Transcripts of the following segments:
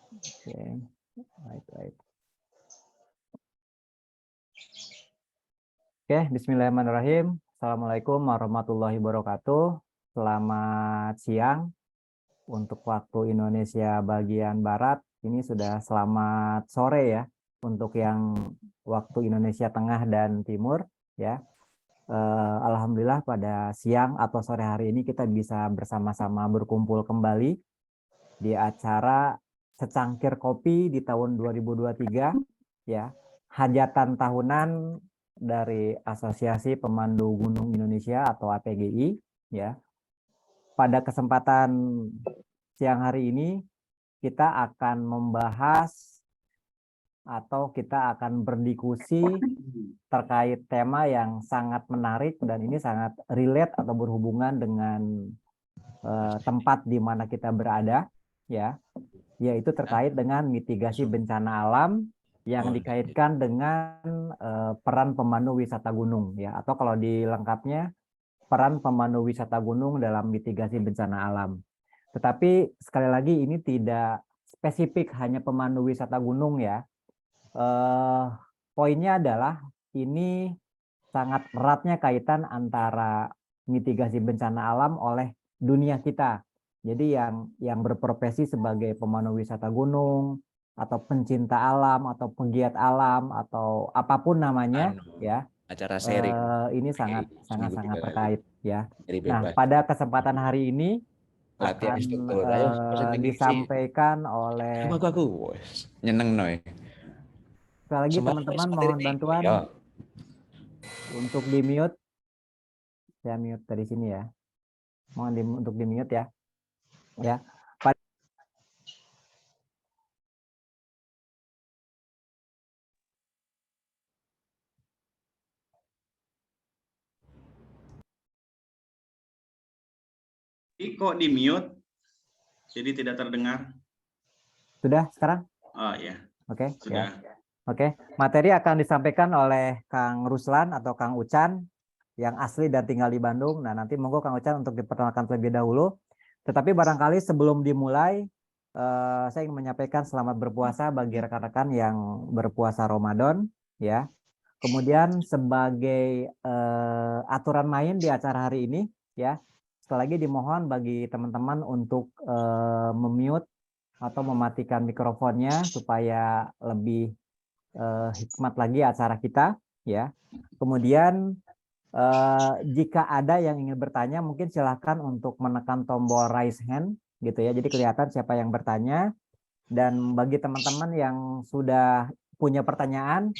Oke, baik. Oke, bismillahirrahmanirrahim. Assalamualaikum warahmatullahi wabarakatuh. Selamat siang untuk waktu Indonesia bagian Barat. Ini sudah selamat sore ya untuk yang waktu Indonesia Tengah dan Timur ya. Alhamdulillah pada siang atau sore hari ini kita bisa bersama-sama berkumpul kembali di acara Secangkir Kopi di tahun 2023 ya. Hajatan tahunan dari Asosiasi Pemandu Gunung Indonesia atau APGI ya. Pada kesempatan siang hari ini kita akan membahas atau kita akan berdiskusi terkait tema yang sangat menarik dan ini sangat relate atau berhubungan dengan tempat di mana kita berada ya, yaitu terkait dengan mitigasi bencana alam yang dikaitkan dengan peran pemandu wisata gunung ya, atau kalau dilengkapnya peran pemandu wisata gunung dalam mitigasi bencana alam. Tetapi sekali lagi ini tidak spesifik hanya pemandu wisata gunung ya. Poinnya adalah ini sangat eratnya kaitan antara mitigasi bencana alam oleh dunia kita. Jadi yang berprofesi sebagai pemandu wisata gunung atau pencinta alam atau pegiat alam atau apapun namanya ya, acara sharing ini sangat seminggu 3 kali. terkait ya. Jadi Nah, bebas. pada kesempatan hari ini Latihan akan instruktur. Ayo presenting diri. disampaikan oleh Aku nyeneng noy. sekali lagi teman-teman mohon bantuan Ya. untuk di mute. Saya mute dari sini ya. Mohon untuk di mute ya. Ya. Kok di mute? Jadi tidak terdengar. Sudah sekarang? Oh ya. Oke, Sudah. ya. Oke, materi akan disampaikan oleh Kang Ruslan atau Kang Ucan yang asli dan tinggal di Bandung. Nah, nanti monggo Kang Ucan untuk diperkenalkan terlebih dahulu. Tetapi barangkali sebelum dimulai, saya ingin menyampaikan selamat berpuasa bagi rekan-rekan yang berpuasa Ramadan, ya. Kemudian sebagai aturan main di acara hari ini, ya, sekali lagi dimohon bagi teman-teman untuk memute atau mematikan mikrofonnya supaya lebih hikmat lagi acara kita, ya. Kemudian jika ada yang ingin bertanya, mungkin silahkan untuk menekan tombol raise hand, gitu ya. Jadi kelihatan siapa yang bertanya. Dan bagi teman-teman yang sudah punya pertanyaan,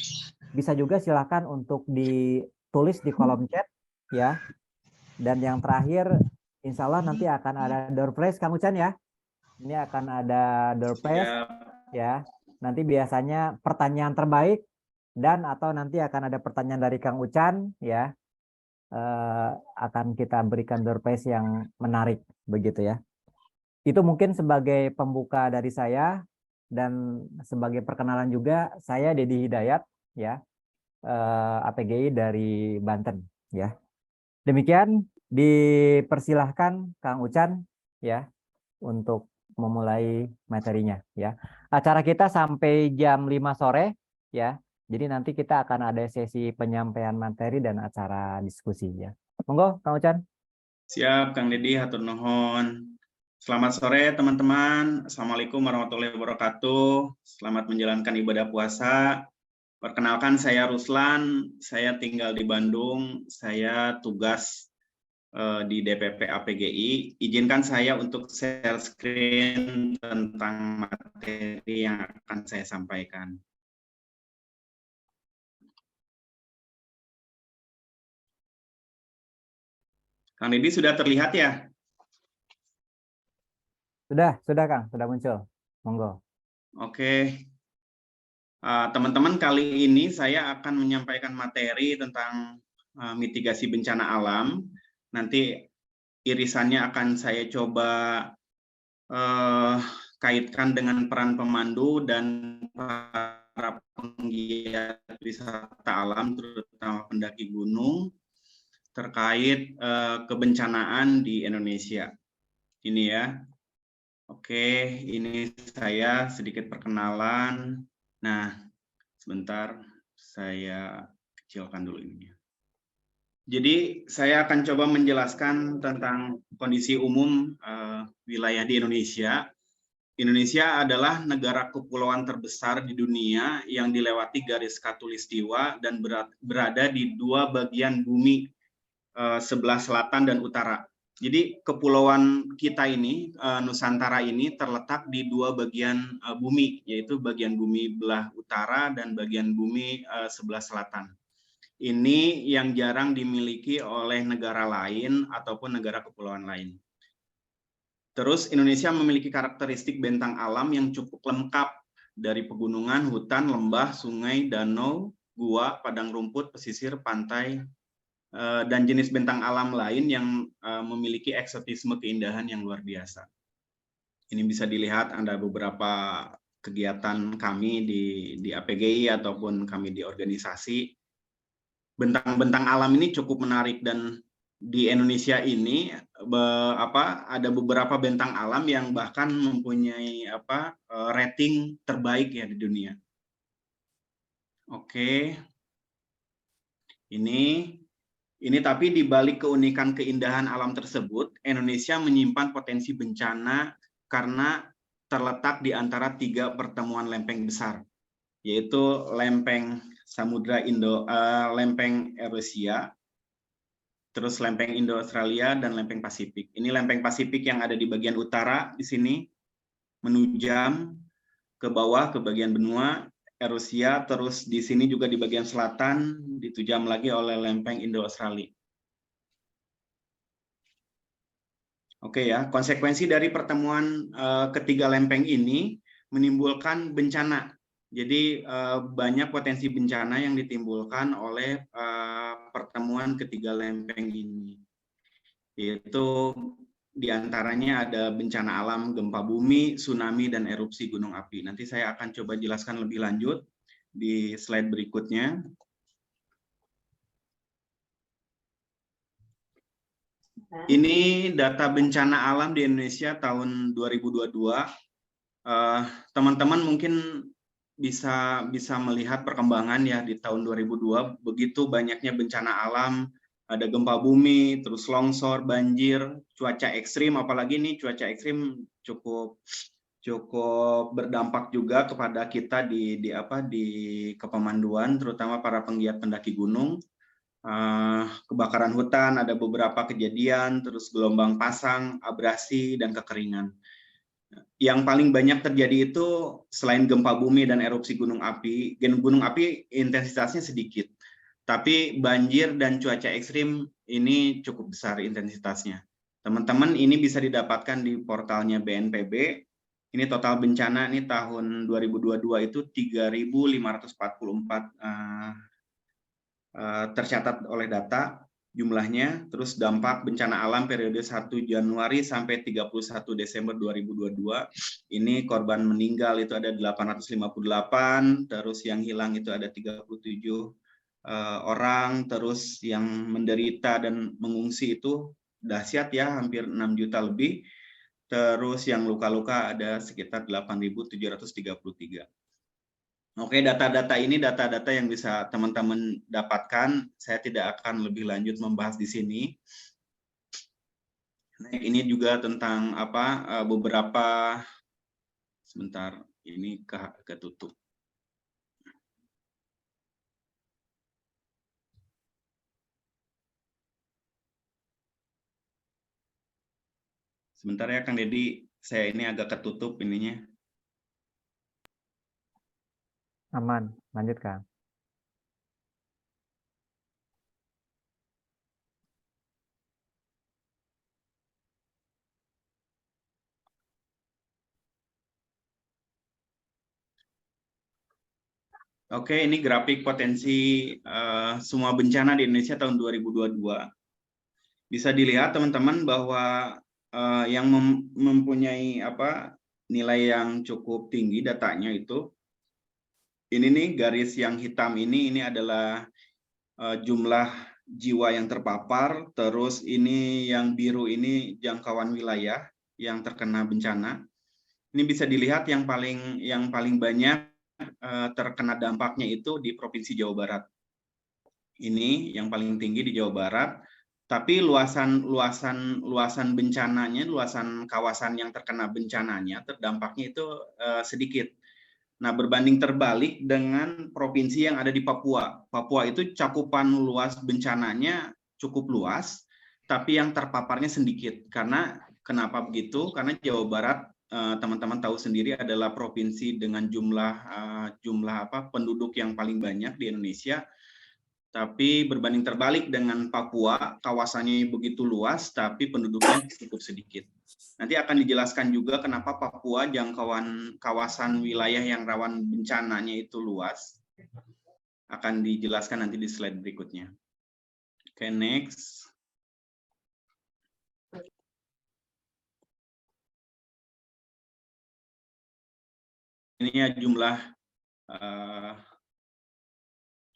bisa juga silahkan untuk ditulis di kolom chat, ya. Dan yang terakhir, insya Allah nanti akan ada door prize, Kang Ucan ya. Ini akan ada door prize, ya. Nanti biasanya pertanyaan terbaik dan atau nanti akan ada pertanyaan dari Kang Ucan, ya. Akan kita berikan door prize yang menarik, begitu ya. Itu mungkin sebagai pembuka dari saya dan sebagai perkenalan juga, saya Dedi Hidayat, ya. APGI dari Banten, ya. Demikian, dipersilahkan Kang Ucan ya untuk memulai materinya ya. Acara kita sampai jam 5 sore ya. Jadi nanti kita akan ada sesi penyampaian materi dan acara diskusi ya. Monggo Kang Ucan. Siap Kang Dedi, hatur nuhun. Selamat sore teman-teman. Assalamualaikum warahmatullahi wabarakatuh. Selamat menjalankan ibadah puasa. Perkenalkan saya Ruslan, saya tinggal di Bandung, saya tugas di DPP APGI. Izinkan saya untuk share screen tentang materi yang akan saya sampaikan. Kang Dedi sudah terlihat ya? Sudah Kang, sudah muncul. Monggo. Oke. Teman-teman, kali ini saya akan menyampaikan materi tentang mitigasi bencana alam. Nanti irisannya akan saya coba kaitkan dengan peran pemandu dan para penggiat wisata alam, terutama pendaki gunung, terkait kebencanaan di Indonesia. Ini ya. Oke, ini saya sedikit perkenalan. Nah, sebentar saya kecilkan dulu ini. Jadi saya akan coba menjelaskan tentang kondisi umum wilayah di Indonesia. Indonesia adalah negara kepulauan terbesar di dunia yang dilewati garis khatulistiwa dan berada di dua bagian bumi, sebelah selatan dan utara. Jadi kepulauan kita ini, Nusantara ini terletak di dua bagian bumi, yaitu bagian bumi belah utara dan bagian bumi sebelah selatan. Ini yang jarang dimiliki oleh negara lain ataupun negara kepulauan lain. Terus Indonesia memiliki karakteristik bentang alam yang cukup lengkap dari pegunungan, hutan, lembah, sungai, danau, gua, padang rumput, pesisir, pantai, dan jenis bentang alam lain yang memiliki eksotisme keindahan yang luar biasa. Ini bisa dilihat ada beberapa kegiatan kami di APGI ataupun kami di organisasi. Bentang-bentang alam ini cukup menarik dan di Indonesia ini ada beberapa bentang alam yang bahkan mempunyai rating terbaik ya di dunia. Oke. Ini tapi di balik keunikan keindahan alam tersebut, Indonesia menyimpan potensi bencana karena terletak di antara tiga pertemuan lempeng besar, yaitu lempeng Samudra lempeng Eurasia, terus lempeng Indo-Australia dan lempeng Pasifik. Ini lempeng Pasifik yang ada di bagian utara di sini, menujam ke bawah ke bagian benua Eurasia, terus di sini juga di bagian selatan ditujam lagi oleh lempeng Indo-Australia. Oke ya, konsekuensi dari pertemuan ketiga lempeng ini menimbulkan bencana. Jadi banyak potensi bencana yang ditimbulkan oleh pertemuan ketiga lempeng ini. Yaitu diantaranya ada bencana alam, gempa bumi, tsunami, dan erupsi gunung api. Nanti saya akan coba jelaskan lebih lanjut di slide berikutnya. Ini data bencana alam di Indonesia tahun 2022. Teman-teman mungkin bisa melihat perkembangan ya di tahun 2002, begitu banyaknya bencana alam, ada gempa bumi, terus longsor, banjir, cuaca ekstrim, apalagi nih cuaca ekstrim cukup berdampak juga kepada kita di Kepemanduan, terutama para penggiat pendaki gunung. Kebakaran hutan, ada beberapa kejadian, terus gelombang pasang, abrasi, dan kekeringan. Yang paling banyak terjadi itu selain gempa bumi dan erupsi gunung api intensitasnya sedikit, tapi banjir dan cuaca ekstrim ini cukup besar intensitasnya. Teman-teman, ini bisa didapatkan di portalnya BNPB. Ini total bencana ini tahun 2022 itu 3.544 tercatat oleh data jumlahnya. Terus dampak bencana alam periode 1 Januari sampai 31 Desember 2022, ini korban meninggal itu ada 858, terus yang hilang itu ada 37 orang, terus yang menderita dan mengungsi itu dahsyat ya, hampir 6 juta lebih, terus yang luka-luka ada sekitar 8.733. Oke, data-data ini data-data yang bisa teman-teman dapatkan. Saya tidak akan lebih lanjut membahas di sini. Nah, ini juga tentang beberapa, sebentar, ini ketutup. Sebentar ya Kang Deddy, saya ini agak ketutup ininya. Aman, lanjut Kang. Oke, ini grafik potensi semua bencana di Indonesia tahun 2022. Bisa dilihat teman-teman bahwa yang mempunyai nilai yang cukup tinggi datanya itu, ini nih garis yang hitam ini adalah jumlah jiwa yang terpapar, terus ini yang biru ini jangkauan wilayah yang terkena bencana. Ini bisa dilihat yang paling banyak terkena dampaknya itu di Provinsi Jawa Barat. Ini yang paling tinggi di Jawa Barat. Tapi luasan bencananya, luasan kawasan yang terkena bencananya, terdampaknya itu sedikit. Nah, berbanding terbalik dengan provinsi yang ada di Papua. Papua itu cakupan luas bencananya cukup luas, tapi yang terpaparnya sedikit. Karena kenapa begitu? Karena Jawa Barat, teman-teman tahu sendiri, adalah provinsi dengan jumlah penduduk yang paling banyak di Indonesia. Tapi berbanding terbalik dengan Papua, kawasannya begitu luas, tapi penduduknya cukup sedikit. Nanti akan dijelaskan juga kenapa Papua jangkauan kawasan wilayah yang rawan bencananya itu luas. Akan dijelaskan nanti di slide berikutnya. Oke, next. Ini ya jumlah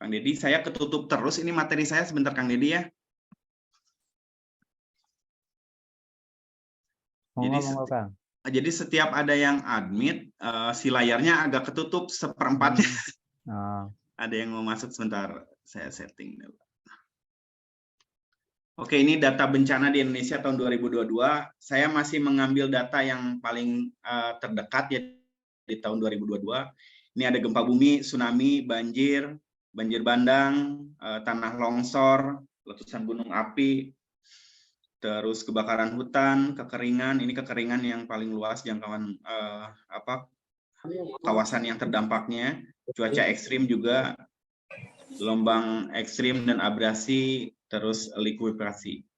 Kang Deddy, saya ketutup terus ini materi saya sebentar Kang Deddy ya. Jadi setiap ada yang admit, si layarnya agak ketutup seperempatnya. Ada yang mau masuk sebentar, saya setting dulu. Oke, ini data bencana di Indonesia tahun 2022. Saya masih mengambil data yang paling terdekat ya di tahun 2022. Ini ada gempa bumi, tsunami, banjir bandang, tanah longsor, letusan gunung api, terus kebakaran hutan, kekeringan. Ini kekeringan yang paling luas jangkauan kawasan yang terdampaknya. Cuaca ekstrim juga, gelombang ekstrim dan abrasi, terus likuifaksi.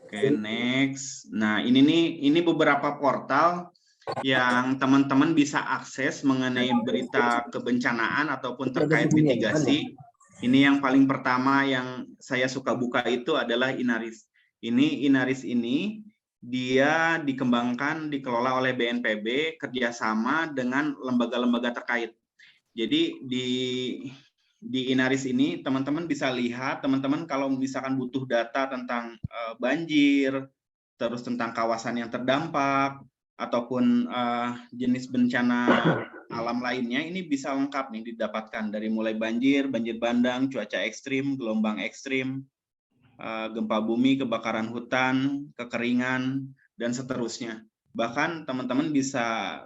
Oke, next. Nah, ini beberapa portal yang teman-teman bisa akses mengenai berita kebencanaan ataupun terkait mitigasi. Ini yang paling pertama yang saya suka buka itu adalah Inaris. Inaris ini dia dikembangkan, dikelola oleh BNPB kerjasama dengan lembaga-lembaga terkait. Jadi di Inaris ini teman-teman bisa lihat, teman-teman kalau misalkan butuh data tentang banjir, terus tentang kawasan yang terdampak, ataupun jenis bencana alam lainnya, ini bisa lengkap nih didapatkan dari mulai banjir bandang, cuaca ekstrim, gelombang ekstrim, gempa bumi, kebakaran hutan, kekeringan, dan seterusnya. Bahkan teman-teman bisa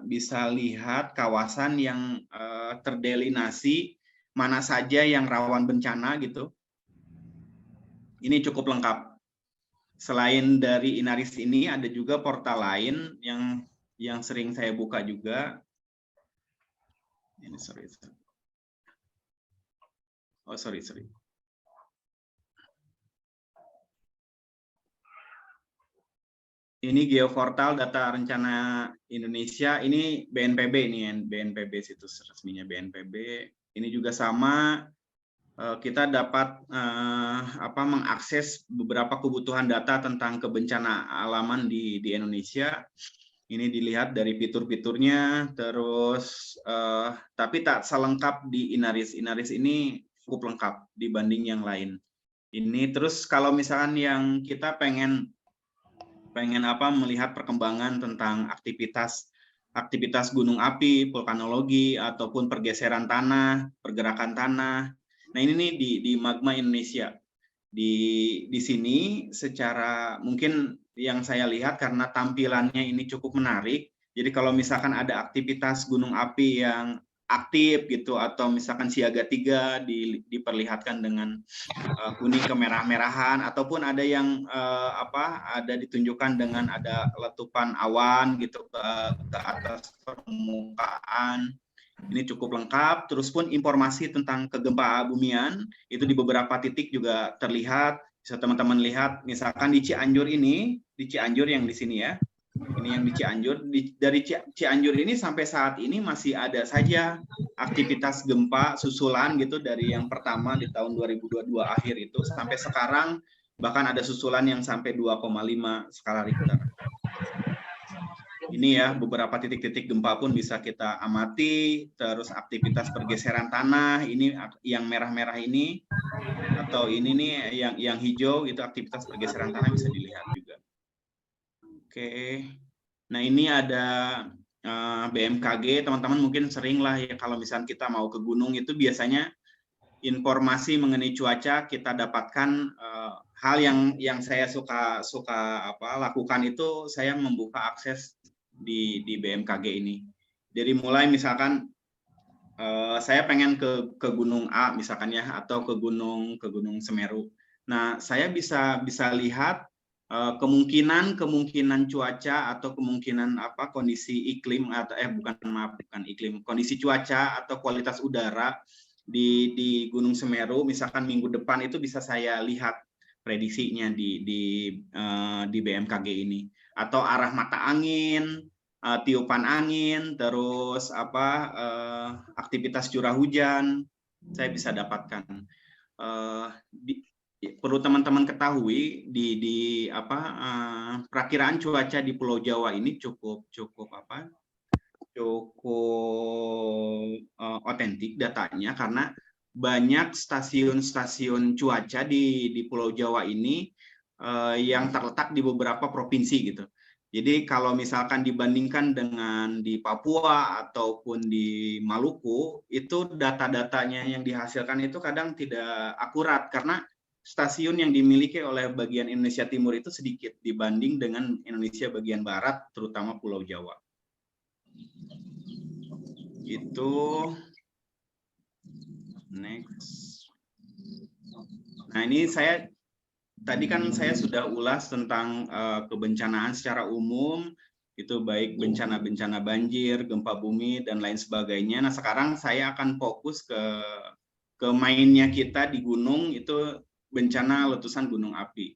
lihat kawasan yang terdelinasi mana saja yang rawan bencana gitu. Ini cukup lengkap. Selain dari Inaris ini, ada juga portal lain yang sering saya buka juga. Ini sorry. Ini Geoportal Data Rencana Indonesia. Ini BNPB ini, BNPB situs resminya BNPB. Ini juga sama. Kita dapat mengakses beberapa kebutuhan data tentang kebencana alaman di Indonesia. Ini dilihat dari fitur-fiturnya, terus tapi tak selengkap di Inaris. Inaris ini cukup lengkap dibanding yang lain. Ini terus kalau misalkan yang kita pengen melihat perkembangan tentang aktivitas gunung api, vulkanologi, ataupun pergeseran tanah, pergerakan tanah. Nah, ini nih di Magma Indonesia. Di sini secara mungkin yang saya lihat karena tampilannya ini cukup menarik. Jadi kalau misalkan ada aktivitas gunung api yang aktif gitu, atau misalkan siaga 3 diperlihatkan dengan kuning kemerah-merahan, ataupun ada yang ada ditunjukkan dengan ada letupan awan gitu ke atas permukaan. Ini cukup lengkap. Terus pun informasi tentang kegempa bumian itu di beberapa titik juga terlihat. Bisa teman-teman lihat, misalkan di Cianjur ini, di Cianjur yang di sini ya. Ini yang di Cianjur. Dari Cianjur ini sampai saat ini masih ada saja aktivitas gempa susulan gitu, dari yang pertama di tahun 2022 akhir itu sampai sekarang, bahkan ada susulan yang sampai 2,5 skala Richter. Ini ya beberapa titik-titik gempa pun bisa kita amati. Terus aktivitas pergeseran tanah, ini yang merah-merah ini, atau ini nih yang hijau, itu aktivitas pergeseran tanah bisa dilihat juga. Oke. Nah, ini ada BMKG, teman-teman mungkin sering lah ya kalau misalnya kita mau ke gunung itu biasanya informasi mengenai cuaca kita dapatkan. Hal yang saya suka lakukan itu saya membuka akses di BMKG ini. Dari mulai misalkan saya pengen ke Gunung A misalkan ya, atau ke Gunung Semeru. Nah, saya bisa lihat kemungkinan cuaca atau kemungkinan kondisi iklim atau bukan iklim, kondisi cuaca atau kualitas udara di Gunung Semeru misalkan minggu depan itu bisa saya lihat prediksinya di BMKG ini, atau arah mata angin, tiupan angin, terus aktivitas curah hujan saya bisa dapatkan. Perlu teman-teman ketahui di perakiraan cuaca di Pulau Jawa ini cukup otentik datanya, karena banyak stasiun cuaca di Pulau Jawa ini yang terletak di beberapa provinsi gitu. Jadi kalau misalkan dibandingkan dengan di Papua ataupun di Maluku, itu data-datanya yang dihasilkan itu kadang tidak akurat karena stasiun yang dimiliki oleh bagian Indonesia Timur itu sedikit dibanding dengan Indonesia bagian Barat, terutama Pulau Jawa. Itu next. Nah, ini tadi kan saya sudah ulas tentang kebencanaan secara umum, itu baik bencana-bencana banjir, gempa bumi, dan lain sebagainya. Nah, sekarang saya akan fokus ke mainnya kita di gunung, itu bencana letusan gunung api.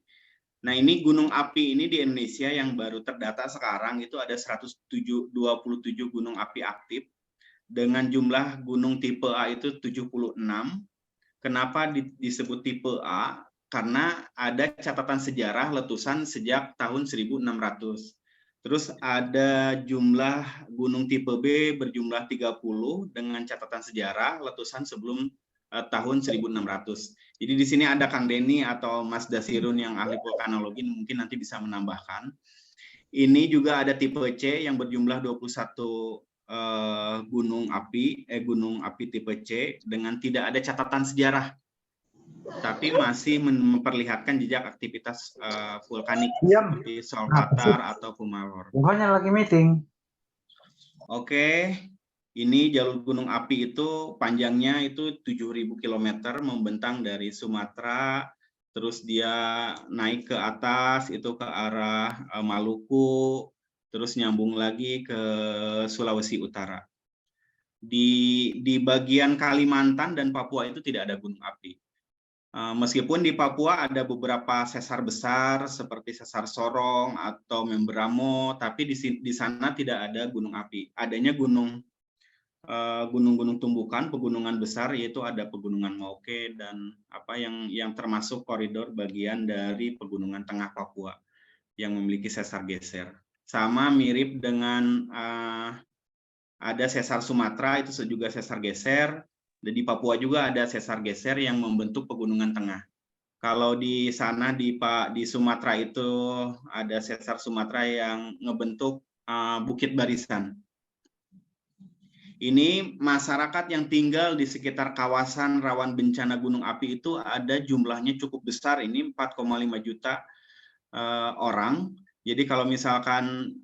Nah, ini gunung api ini di Indonesia yang baru terdata sekarang itu ada 127 gunung api aktif dengan jumlah gunung tipe A itu 76. Kenapa disebut tipe A? Karena ada catatan sejarah letusan sejak tahun 1600. Terus ada jumlah gunung tipe B berjumlah 30 dengan catatan sejarah letusan sebelum tahun 1600. Jadi di sini ada Kang Denny atau Mas Dasirun yang ahli vulkanologi, mungkin nanti bisa menambahkan. Ini juga ada tipe C yang berjumlah 21 gunung api tipe C dengan tidak ada catatan sejarah, tapi masih memperlihatkan jejak aktivitas vulkanik seperti Solvatar atau Pumalor. Bukannya lagi meeting. Oke, ini jalur gunung api itu panjangnya itu 7.000 km membentang dari Sumatera, terus dia naik ke atas itu ke arah Maluku, terus nyambung lagi ke Sulawesi Utara. Di bagian Kalimantan dan Papua itu tidak ada gunung api. Meskipun di Papua ada beberapa sesar besar seperti sesar Sorong atau Membramo, tapi di sana tidak ada gunung api. Adanya gunung-gunung tumbukan, pegunungan besar, yaitu ada pegunungan Mauke dan yang termasuk koridor bagian dari pegunungan tengah Papua yang memiliki sesar geser. Sama mirip dengan ada sesar Sumatera itu juga sesar geser. Dan di Papua juga ada sesar geser yang membentuk pegunungan tengah. Kalau di sana di Sumatera itu ada sesar Sumatera yang ngebentuk Bukit Barisan. Ini masyarakat yang tinggal di sekitar kawasan rawan bencana gunung api itu ada jumlahnya cukup besar, ini 4,5 juta orang. Jadi kalau misalkan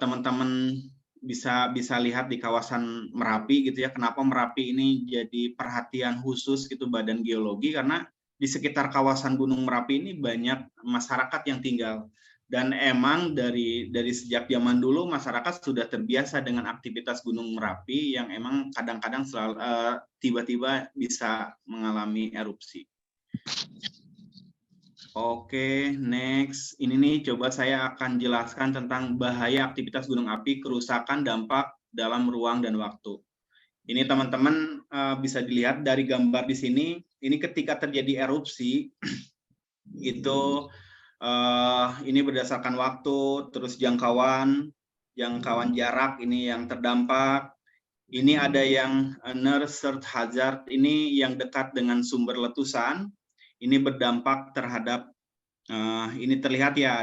teman-teman bisa lihat di kawasan Merapi gitu ya, kenapa Merapi ini jadi perhatian khusus gitu Badan Geologi, karena di sekitar kawasan Gunung Merapi ini banyak masyarakat yang tinggal, dan emang dari sejak zaman dulu masyarakat sudah terbiasa dengan aktivitas Gunung Merapi yang emang kadang-kadang selalu tiba-tiba bisa mengalami erupsi. Oke, next. Ini nih coba saya akan jelaskan tentang bahaya aktivitas gunung api, kerusakan dampak dalam ruang dan waktu. Ini teman-teman bisa dilihat dari gambar di sini. Ini ketika terjadi erupsi itu ini berdasarkan waktu, terus jangkauan jarak ini yang terdampak. Ini ada yang near surge hazard, ini yang dekat dengan sumber letusan. Ini berdampak terhadap ini terlihat ya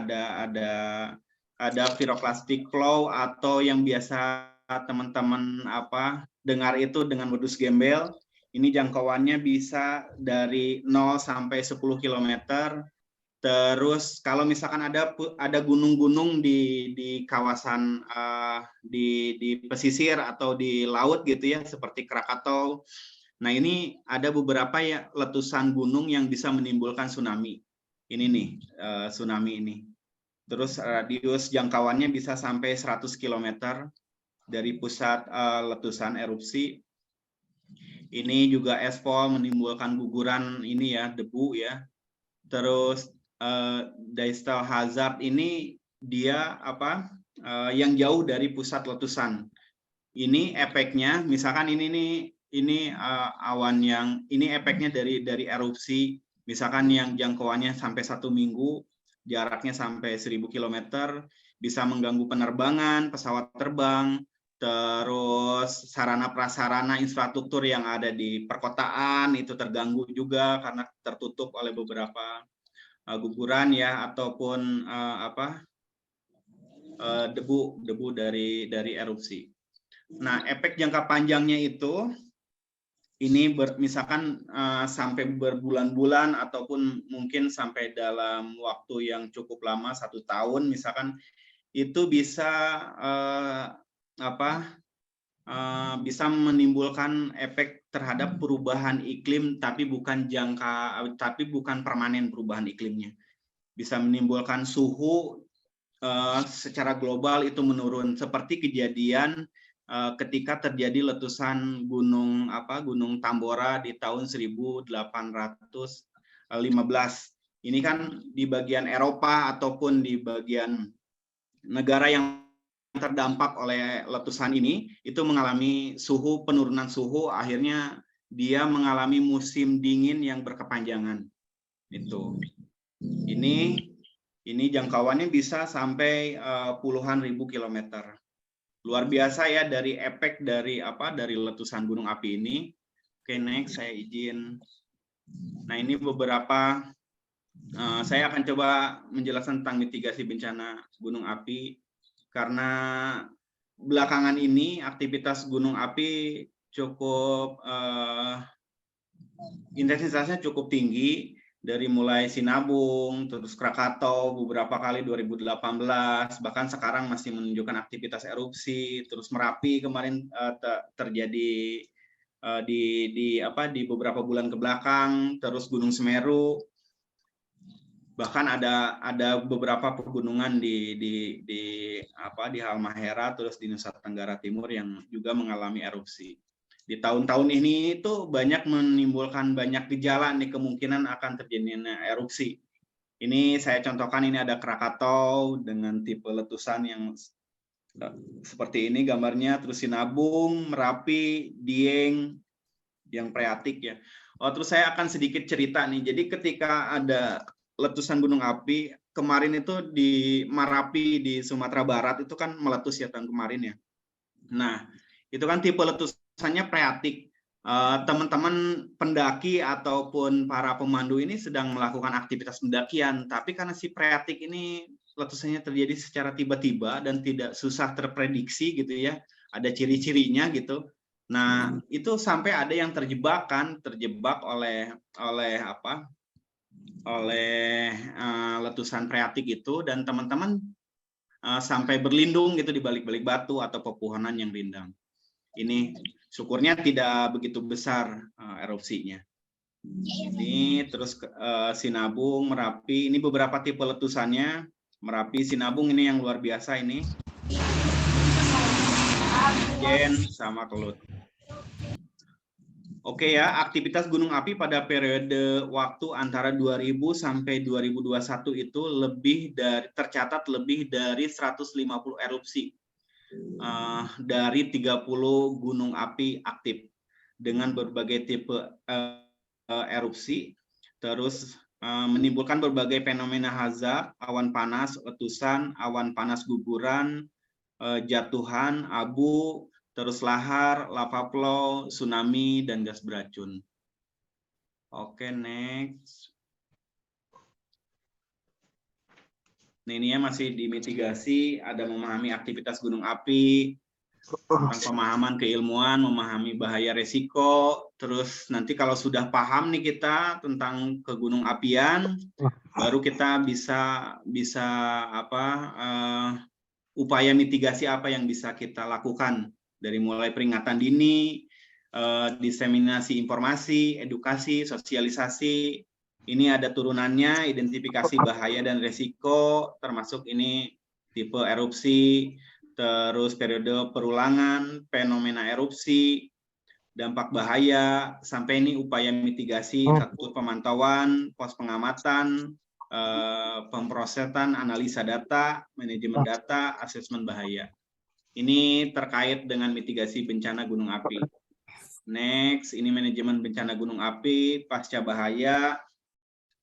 ada pyroclastic flow atau yang biasa teman-teman dengar itu dengan modus gembel, ini jangkauannya bisa dari 0 sampai 10 km. Terus kalau misalkan ada gunung-gunung di kawasan di pesisir atau di laut gitu ya, seperti Krakatau. Nah, ini ada beberapa ya letusan gunung yang bisa menimbulkan tsunami. Ini nih tsunami ini. Terus radius jangkauannya bisa sampai 100 km dari pusat letusan erupsi. Ini juga eshfall menimbulkan guguran ini ya, debu ya. Terus distal hazard ini dia yang jauh dari pusat letusan. Ini efeknya, misalkan ini awan yang ini efeknya dari erupsi, misalkan yang jangkauannya sampai 1 minggu, jaraknya sampai 1000 km, bisa mengganggu penerbangan, pesawat terbang, terus sarana prasarana infrastruktur yang ada di perkotaan itu terganggu juga karena tertutup oleh beberapa guguran ya, ataupun debu dari erupsi. Nah, efek jangka panjangnya itu ini misalkan sampai berbulan-bulan ataupun mungkin sampai dalam waktu yang cukup lama, 1 tahun misalkan, itu bisa bisa menimbulkan efek terhadap perubahan iklim, tapi bukan permanen perubahan iklimnya. Bisa menimbulkan suhu secara global itu menurun, seperti kejadian ketika terjadi letusan gunung Tambora di tahun 1815. Ini kan di bagian Eropa ataupun di bagian negara yang terdampak oleh letusan ini itu mengalami penurunan suhu, akhirnya dia mengalami musim dingin yang berkepanjangan. Itu. Ini jangkauannya bisa sampai puluhan ribu kilometer. Luar biasa ya dari efek dari letusan gunung api ini. Oke, next saya izin. Nah, ini beberapa saya akan coba menjelaskan tentang mitigasi bencana gunung api. Karena belakangan ini aktivitas gunung api cukup intensitasnya cukup tinggi, dari mulai Sinabung, terus Krakatau beberapa kali 2018, bahkan sekarang masih menunjukkan aktivitas erupsi, terus Merapi kemarin terjadi di beberapa bulan ke belakang, terus Gunung Semeru. Bahkan ada beberapa pegunungan di Halmahera, terus di Nusa Tenggara Timur yang juga mengalami erupsi. Di tahun-tahun ini itu banyak menimbulkan banyak gejala nih, kemungkinan akan terjadinya erupsi. Ini saya contohkan, ini ada Krakatau dengan tipe letusan yang seperti ini gambarnya, terus Sinabung, Merapi, Dieng yang freatik ya. Terus saya akan sedikit cerita nih. Jadi ketika ada letusan gunung api kemarin itu di Marapi di Sumatera Barat itu kan meletus ya tahun kemarin ya. Nah, itu kan tipe letusannya freatik. Teman-teman pendaki ataupun para pemandu ini sedang melakukan aktivitas pendakian, tapi karena si freatik ini letusannya terjadi secara tiba-tiba dan tidak susah terprediksi gitu ya, ada ciri-cirinya gitu. Nah, itu sampai ada yang terjebak oleh letusan freatik itu, dan teman-teman sampai berlindung gitu di balik-balik batu atau pepohonan yang rindang. Ini syukurnya tidak begitu besar erupsinya. Ini terus Sinabung, Merapi, ini beberapa tipe letusannya. Merapi, Sinabung ini yang luar biasa ini. Jen sama Kelut. Oke ya, aktivitas gunung api pada periode waktu antara 2000 sampai 2021 itu tercatat lebih dari 150 erupsi dari 30 gunung api aktif dengan berbagai tipe erupsi, terus menimbulkan berbagai fenomena hazard, awan panas, letusan, awan panas guguran, jatuhan, abu, terus lahar, lava flow, tsunami, dan gas beracun. Oke, next. Nah, ini ya masih dimitigasi, ada memahami aktivitas gunung api, tentang pemahaman keilmuan, memahami bahaya resiko. Terus nanti kalau sudah paham nih kita tentang ke gunung apian, baru kita bisa upaya mitigasi apa yang bisa kita lakukan, dari mulai peringatan dini, diseminasi informasi, edukasi, sosialisasi. Ini ada turunannya, identifikasi bahaya dan resiko, termasuk ini tipe erupsi, terus periode perulangan, fenomena erupsi, dampak bahaya, sampai ini upaya mitigasi, satu pemantauan, pos pengamatan, pemrosesan, analisa data, manajemen data, asesmen bahaya. Ini terkait dengan mitigasi bencana gunung api. Next, ini manajemen bencana gunung api, pasca bahaya.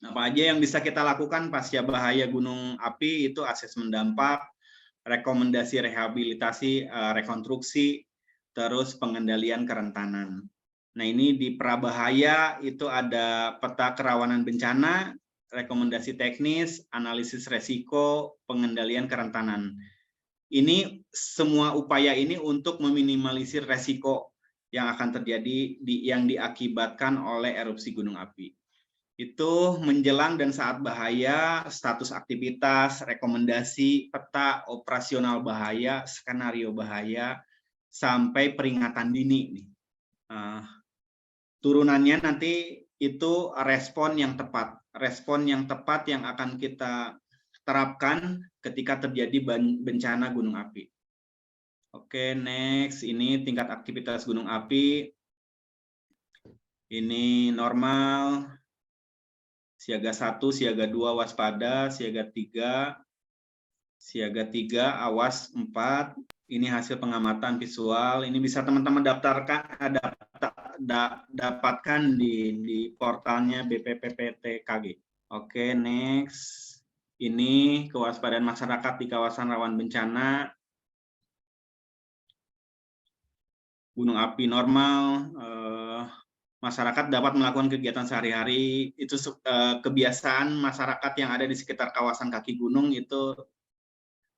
Apa aja yang bisa kita lakukan pasca bahaya gunung api? Itu asesmen dampak, rekomendasi rehabilitasi, rekonstruksi, terus pengendalian kerentanan. Nah, ini di prabahaya itu ada peta kerawanan bencana, rekomendasi teknis, analisis resiko, pengendalian kerentanan. Ini semua upaya ini untuk meminimalisir resiko yang akan terjadi yang diakibatkan oleh erupsi gunung api. Itu menjelang dan saat bahaya, status aktivitas, rekomendasi, peta operasional bahaya, skenario bahaya, sampai peringatan dini. Turunannya nanti itu respon yang tepat yang akan kita terapkan ketika terjadi bencana gunung api. Oke, next, ini tingkat aktivitas gunung api. Ini normal, siaga 1, siaga 2 waspada, siaga 3 awas 4. Ini hasil pengamatan visual. Ini bisa teman-teman dapatkan di portalnya BPPTKG. Oke, next. Ini kewaspadaan masyarakat di kawasan rawan bencana. Gunung api normal, masyarakat dapat melakukan kegiatan sehari-hari. Itu kebiasaan masyarakat yang ada di sekitar kawasan kaki gunung itu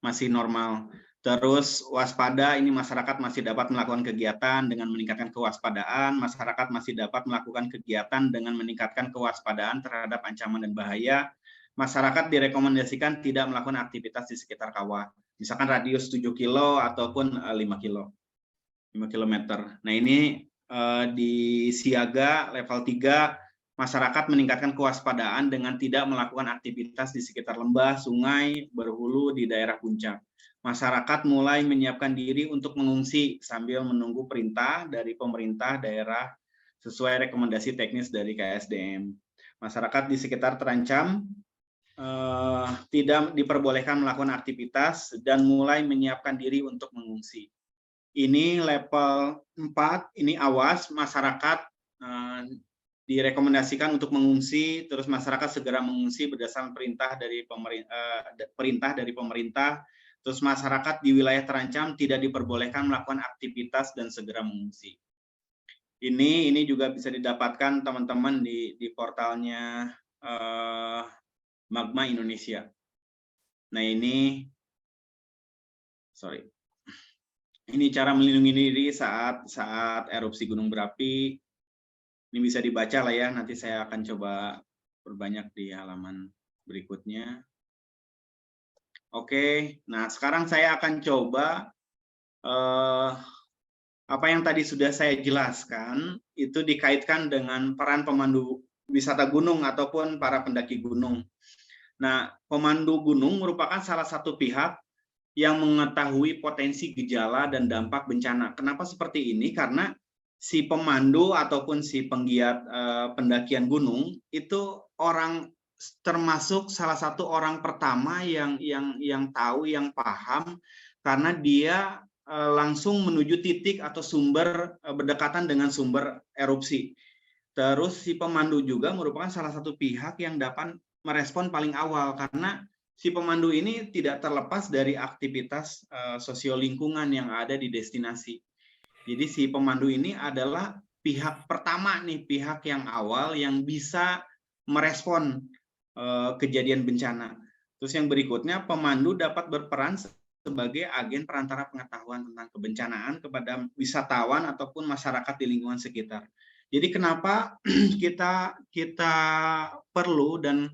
masih normal. Terus waspada, ini masyarakat masih dapat melakukan kegiatan dengan meningkatkan kewaspadaan. Masyarakat masih dapat melakukan kegiatan dengan meningkatkan kewaspadaan terhadap ancaman dan bahaya. Masyarakat direkomendasikan tidak melakukan aktivitas di sekitar kawah. Misalkan radius 7 kilo ataupun 5 kilometer. Nah, ini di siaga level 3, masyarakat meningkatkan kewaspadaan dengan tidak melakukan aktivitas di sekitar lembah, sungai, berhulu di daerah puncak. Masyarakat mulai menyiapkan diri untuk mengungsi sambil menunggu perintah dari pemerintah daerah sesuai rekomendasi teknis dari KSDM. Masyarakat di sekitar terancam tidak diperbolehkan melakukan aktivitas dan mulai menyiapkan diri untuk mengungsi. Ini level 4, ini awas, masyarakat direkomendasikan untuk mengungsi, terus masyarakat segera mengungsi berdasarkan perintah dari pemerintah, terus masyarakat di wilayah terancam tidak diperbolehkan melakukan aktivitas dan segera mengungsi. Ini juga bisa didapatkan teman-teman di portalnya Magma Indonesia. Nah, ini cara melindungi diri saat erupsi gunung berapi. Ini bisa dibaca lah ya, nanti saya akan coba perbanyak di halaman berikutnya. Oke, nah sekarang saya akan coba apa yang tadi sudah saya jelaskan, itu dikaitkan dengan peran pemandu wisata gunung ataupun para pendaki gunung. Nah, pemandu gunung merupakan salah satu pihak yang mengetahui potensi gejala dan dampak bencana. Kenapa seperti ini? Karena si pemandu ataupun si penggiat pendakian gunung itu termasuk salah satu orang pertama yang tahu, yang paham, karena dia langsung menuju titik atau sumber berdekatan dengan sumber erupsi. Terus si pemandu juga merupakan salah satu pihak yang dapat merespon paling awal, karena si pemandu ini tidak terlepas dari aktivitas sosiolingkungan yang ada di destinasi. Jadi si pemandu ini adalah pihak pertama nih, pihak yang awal yang bisa merespon kejadian bencana. Terus yang berikutnya, pemandu dapat berperan sebagai agen perantara pengetahuan tentang kebencanaan kepada wisatawan ataupun masyarakat di lingkungan sekitar. Jadi kenapa kita perlu dan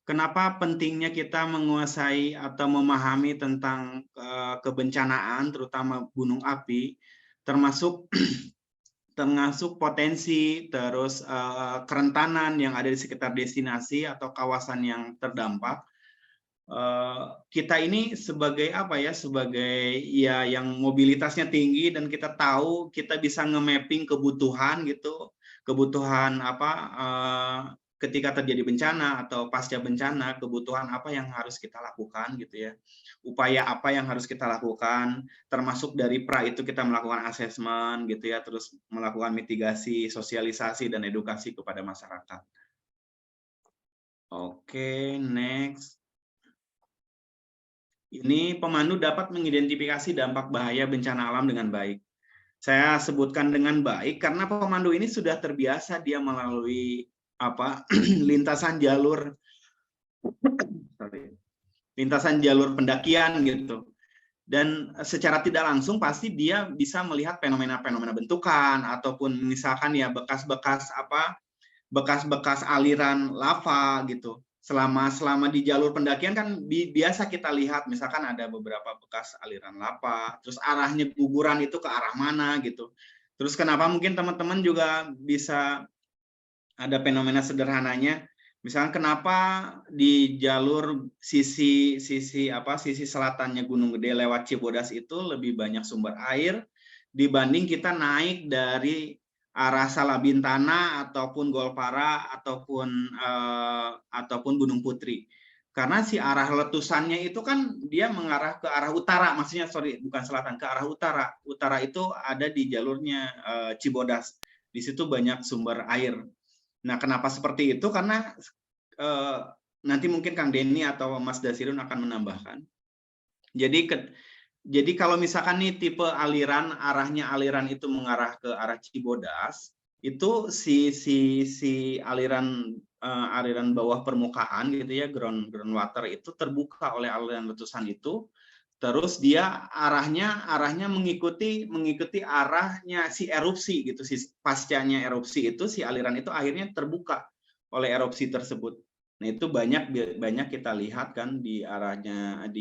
kenapa pentingnya kita menguasai atau memahami tentang kebencanaan, terutama gunung api, termasuk potensi, terus kerentanan yang ada di sekitar destinasi atau kawasan yang terdampak. Kita ini sebagai apa ya, sebagai ya yang mobilitasnya tinggi dan kita tahu kita bisa nge-mapping kebutuhan gitu, kebutuhan apa ketika terjadi bencana atau pasca bencana, kebutuhan apa yang harus kita lakukan gitu ya, upaya apa yang harus kita lakukan, termasuk dari pra itu kita melakukan asesmen gitu ya, terus melakukan mitigasi, sosialisasi dan edukasi kepada masyarakat. Oke, next. Ini pemandu dapat mengidentifikasi dampak bahaya bencana alam dengan baik. Saya sebutkan dengan baik karena pemandu ini sudah terbiasa dia melalui lintasan jalur pendakian gitu. Dan secara tidak langsung pasti dia bisa melihat fenomena-fenomena bentukan ataupun misalkan ya bekas-bekas aliran lava gitu. Selama di jalur pendakian kan biasa kita lihat misalkan ada beberapa bekas aliran lava, terus arahnya guguran itu ke arah mana gitu. Terus kenapa mungkin teman-teman juga bisa ada fenomena sederhananya, misalkan kenapa di jalur sisi selatannya Gunung Gede lewat Cibodas itu lebih banyak sumber air dibanding kita naik dari arah Salabintana ataupun Golpara ataupun Gunung Putri. Karena si arah letusannya itu kan dia mengarah ke arah utara, maksudnya bukan selatan, ke arah utara. Utara itu ada di jalurnya Cibodas. Di situ banyak sumber air. Nah, kenapa seperti itu? Karena nanti mungkin Kang Denny atau Mas Dasirun akan menambahkan. Jadi kalau misalkan nih tipe arahnya aliran itu mengarah ke arah Cibodas, itu si aliran bawah permukaan gitu ya, ground water itu terbuka oleh aliran letusan itu, terus dia arahnya mengikuti arahnya si erupsi gitu, si pascanya erupsi itu si aliran itu akhirnya terbuka oleh erupsi tersebut. Nah, itu banyak kita lihat kan di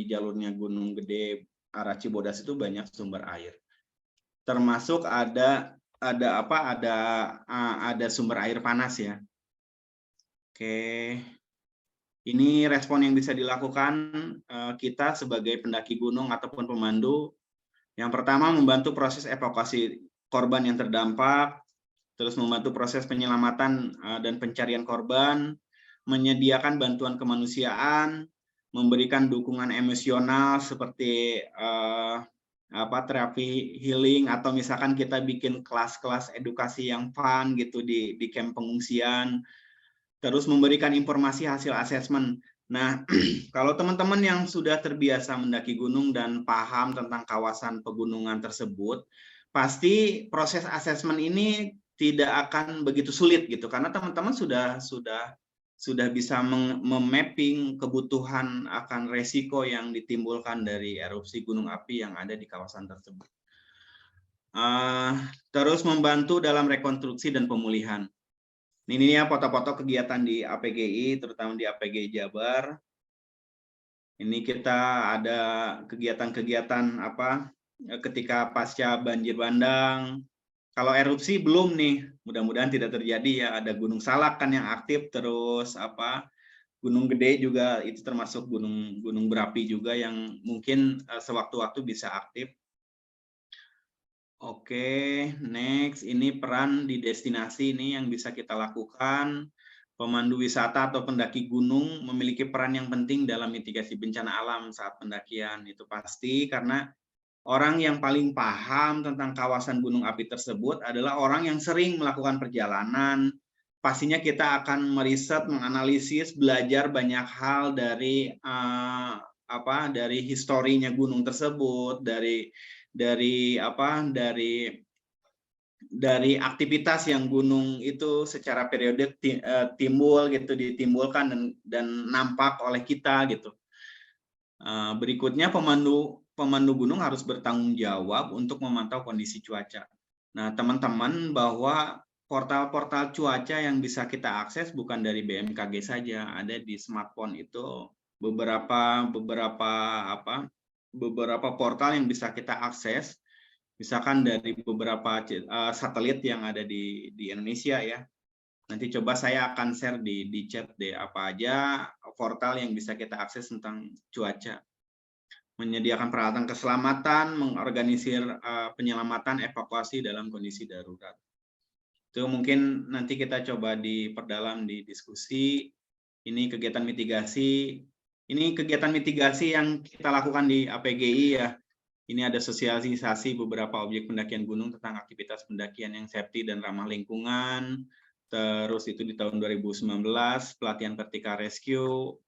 jalurnya Gunung Gede arah Cibodas itu banyak sumber air, termasuk ada sumber air panas ya. Oke, ini respon yang bisa dilakukan kita sebagai pendaki gunung ataupun pemandu. Yang pertama, membantu proses evakuasi korban yang terdampak, terus membantu proses penyelamatan dan pencarian korban, menyediakan bantuan kemanusiaan, memberikan dukungan emosional seperti terapi healing, atau misalkan kita bikin kelas-kelas edukasi yang fun gitu di camp pengungsian, terus memberikan informasi hasil asesmen. Nah, kalau teman-teman yang sudah terbiasa mendaki gunung dan paham tentang kawasan pegunungan tersebut, pasti proses asesmen ini tidak akan begitu sulit gitu, karena teman-teman sudah bisa memapping kebutuhan akan resiko yang ditimbulkan dari erupsi gunung api yang ada di kawasan tersebut. Terus membantu dalam rekonstruksi dan pemulihan. Ini ya foto-foto kegiatan di APGI, terutama di APGI Jabar. Ini kita ada kegiatan-kegiatan ketika pasca banjir bandang. Kalau erupsi belum nih, mudah-mudahan tidak terjadi ya. Ada Gunung Salak kan yang aktif, terus Gunung Gede juga itu termasuk gunung berapi juga yang mungkin sewaktu-waktu bisa aktif. Oke, next, ini peran di destinasi ini yang bisa kita lakukan. Pemandu wisata atau pendaki gunung memiliki peran yang penting dalam mitigasi bencana alam saat pendakian. Itu pasti karena orang yang paling paham tentang kawasan gunung api tersebut adalah orang yang sering melakukan perjalanan. Pastinya kita akan meriset, menganalisis, belajar banyak hal dari dari historinya gunung tersebut, dari aktivitas yang gunung itu secara periodik ditimbulkan dan nampak oleh kita gitu. Berikutnya, pemandu pemandu gunung harus bertanggung jawab untuk memantau kondisi cuaca. Nah, teman-teman, bahwa portal-portal cuaca yang bisa kita akses bukan dari BMKG saja, ada di smartphone itu beberapa portal yang bisa kita akses, misalkan dari beberapa satelit yang ada di Indonesia ya. Nanti coba saya akan share di chat deh apa aja portal yang bisa kita akses tentang cuaca. Menyediakan peralatan keselamatan, mengorganisir penyelamatan, evakuasi dalam kondisi darurat. Itu mungkin nanti kita coba diperdalam di diskusi. Ini kegiatan mitigasi. Ini kegiatan mitigasi yang kita lakukan di APGI ya. Ini ada sosialisasi beberapa objek pendakian gunung tentang aktivitas pendakian yang safety dan ramah lingkungan. Terus itu di tahun 2019, pelatihan vertical rescue.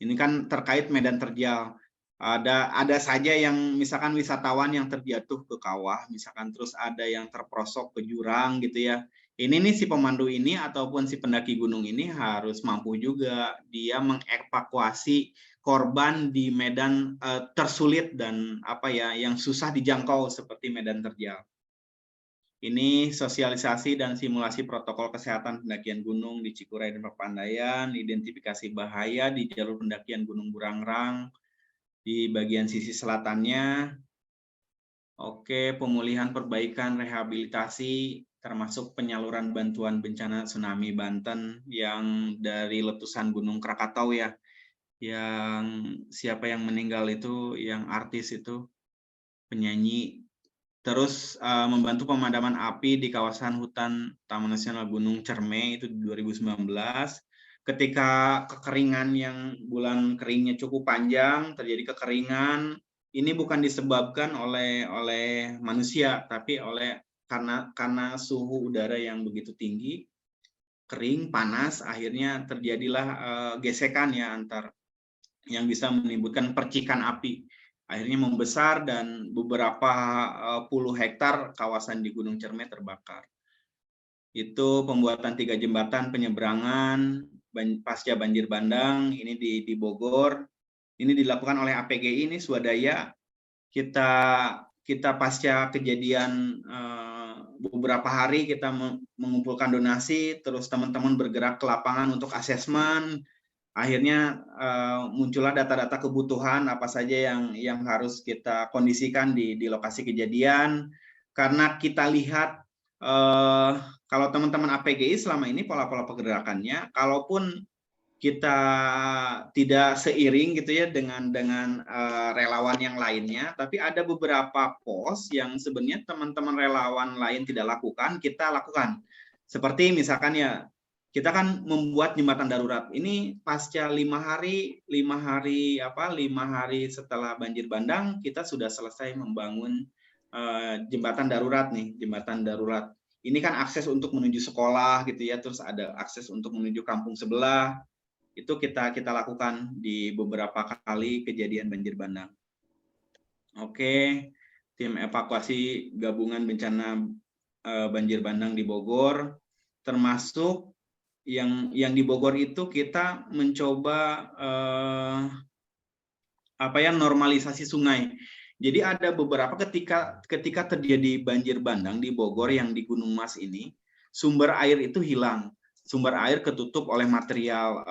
Ini kan terkait medan terjal. Ada saja yang misalkan wisatawan yang terjatuh ke kawah, misalkan terus ada yang terperosok ke jurang gitu ya. Ini nih si pemandu ini ataupun si pendaki gunung ini harus mampu juga dia mengevakuasi korban di medan tersulit dan yang susah dijangkau seperti medan terjal. Ini sosialisasi dan simulasi protokol kesehatan pendakian gunung di Cikuray dan Papandayan, identifikasi bahaya di jalur pendakian Gunung Burangrang di bagian sisi selatannya. Oke, pemulihan, perbaikan, rehabilitasi, termasuk penyaluran bantuan bencana tsunami Banten yang dari letusan Gunung Krakatau ya. Yang siapa yang meninggal itu, yang artis itu, penyanyi. Terus membantu pemadaman api di kawasan hutan Taman Nasional Gunung Cermai itu di 2019. Ketika kekeringan yang bulan keringnya cukup panjang, terjadi kekeringan, ini bukan disebabkan oleh manusia, tapi karena suhu udara yang begitu tinggi, kering, panas, akhirnya terjadilah gesekan ya antar yang bisa menimbulkan percikan api. Akhirnya membesar dan beberapa puluh hektar kawasan di Gunung Cermai terbakar. Itu pembuatan 3 jembatan penyeberangan pasca banjir bandang ini di Bogor. Ini dilakukan oleh APGI ini swadaya. Kita pasca kejadian beberapa hari kita mengumpulkan donasi, terus teman-teman bergerak ke lapangan untuk asesmen. Akhirnya muncullah data-data kebutuhan apa saja yang harus kita kondisikan di lokasi kejadian, karena kita lihat kalau teman-teman APGI selama ini pola-pola pergerakannya, kalaupun kita tidak seiring gitu ya dengan relawan yang lainnya, tapi ada beberapa pos yang sebenarnya teman-teman relawan lain tidak lakukan, kita lakukan. Seperti misalkan ya, kita kan membuat jembatan darurat. Ini pasca 5 hari setelah banjir bandang, kita sudah selesai membangun jembatan darurat nih, jembatan darurat. Ini kan akses untuk menuju sekolah gitu ya, terus ada akses untuk menuju kampung sebelah. Itu kita lakukan di beberapa kali kejadian banjir bandang. Oke, tim evakuasi gabungan bencana banjir bandang di Bogor, termasuk yang di Bogor itu kita mencoba normalisasi sungai. Jadi ada beberapa ketika terjadi banjir bandang di Bogor yang di Gunung Mas ini, sumber air itu hilang. Sumber air ketutup oleh material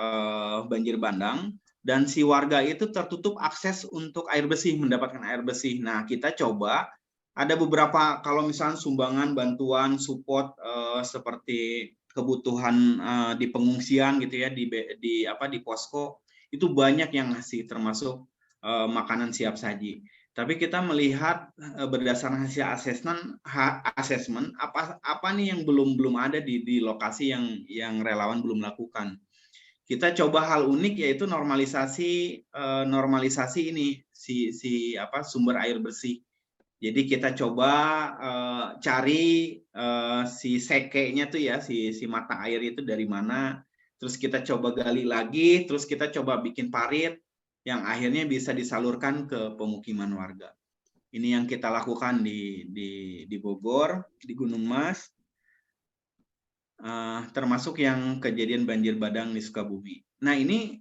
banjir bandang dan si warga itu tertutup akses untuk air bersih, mendapatkan air bersih. Nah, kita coba ada beberapa kalau misalnya sumbangan bantuan support seperti kebutuhan di pengungsian gitu ya di posko itu banyak yang ngasih termasuk makanan siap saji. Tapi kita melihat berdasarkan hasil asesmen apa nih yang belum ada di lokasi yang relawan belum lakukan. Kita coba hal unik yaitu normalisasi ini sumber air bersih. Jadi kita coba cari si sekenya tuh ya, si mata air itu dari mana, terus kita coba gali lagi, terus kita coba bikin parit yang akhirnya bisa disalurkan ke pemukiman warga. Ini yang kita lakukan di Bogor, di Gunung Mas, termasuk yang kejadian banjir bandang di Sukabumi. Nah ini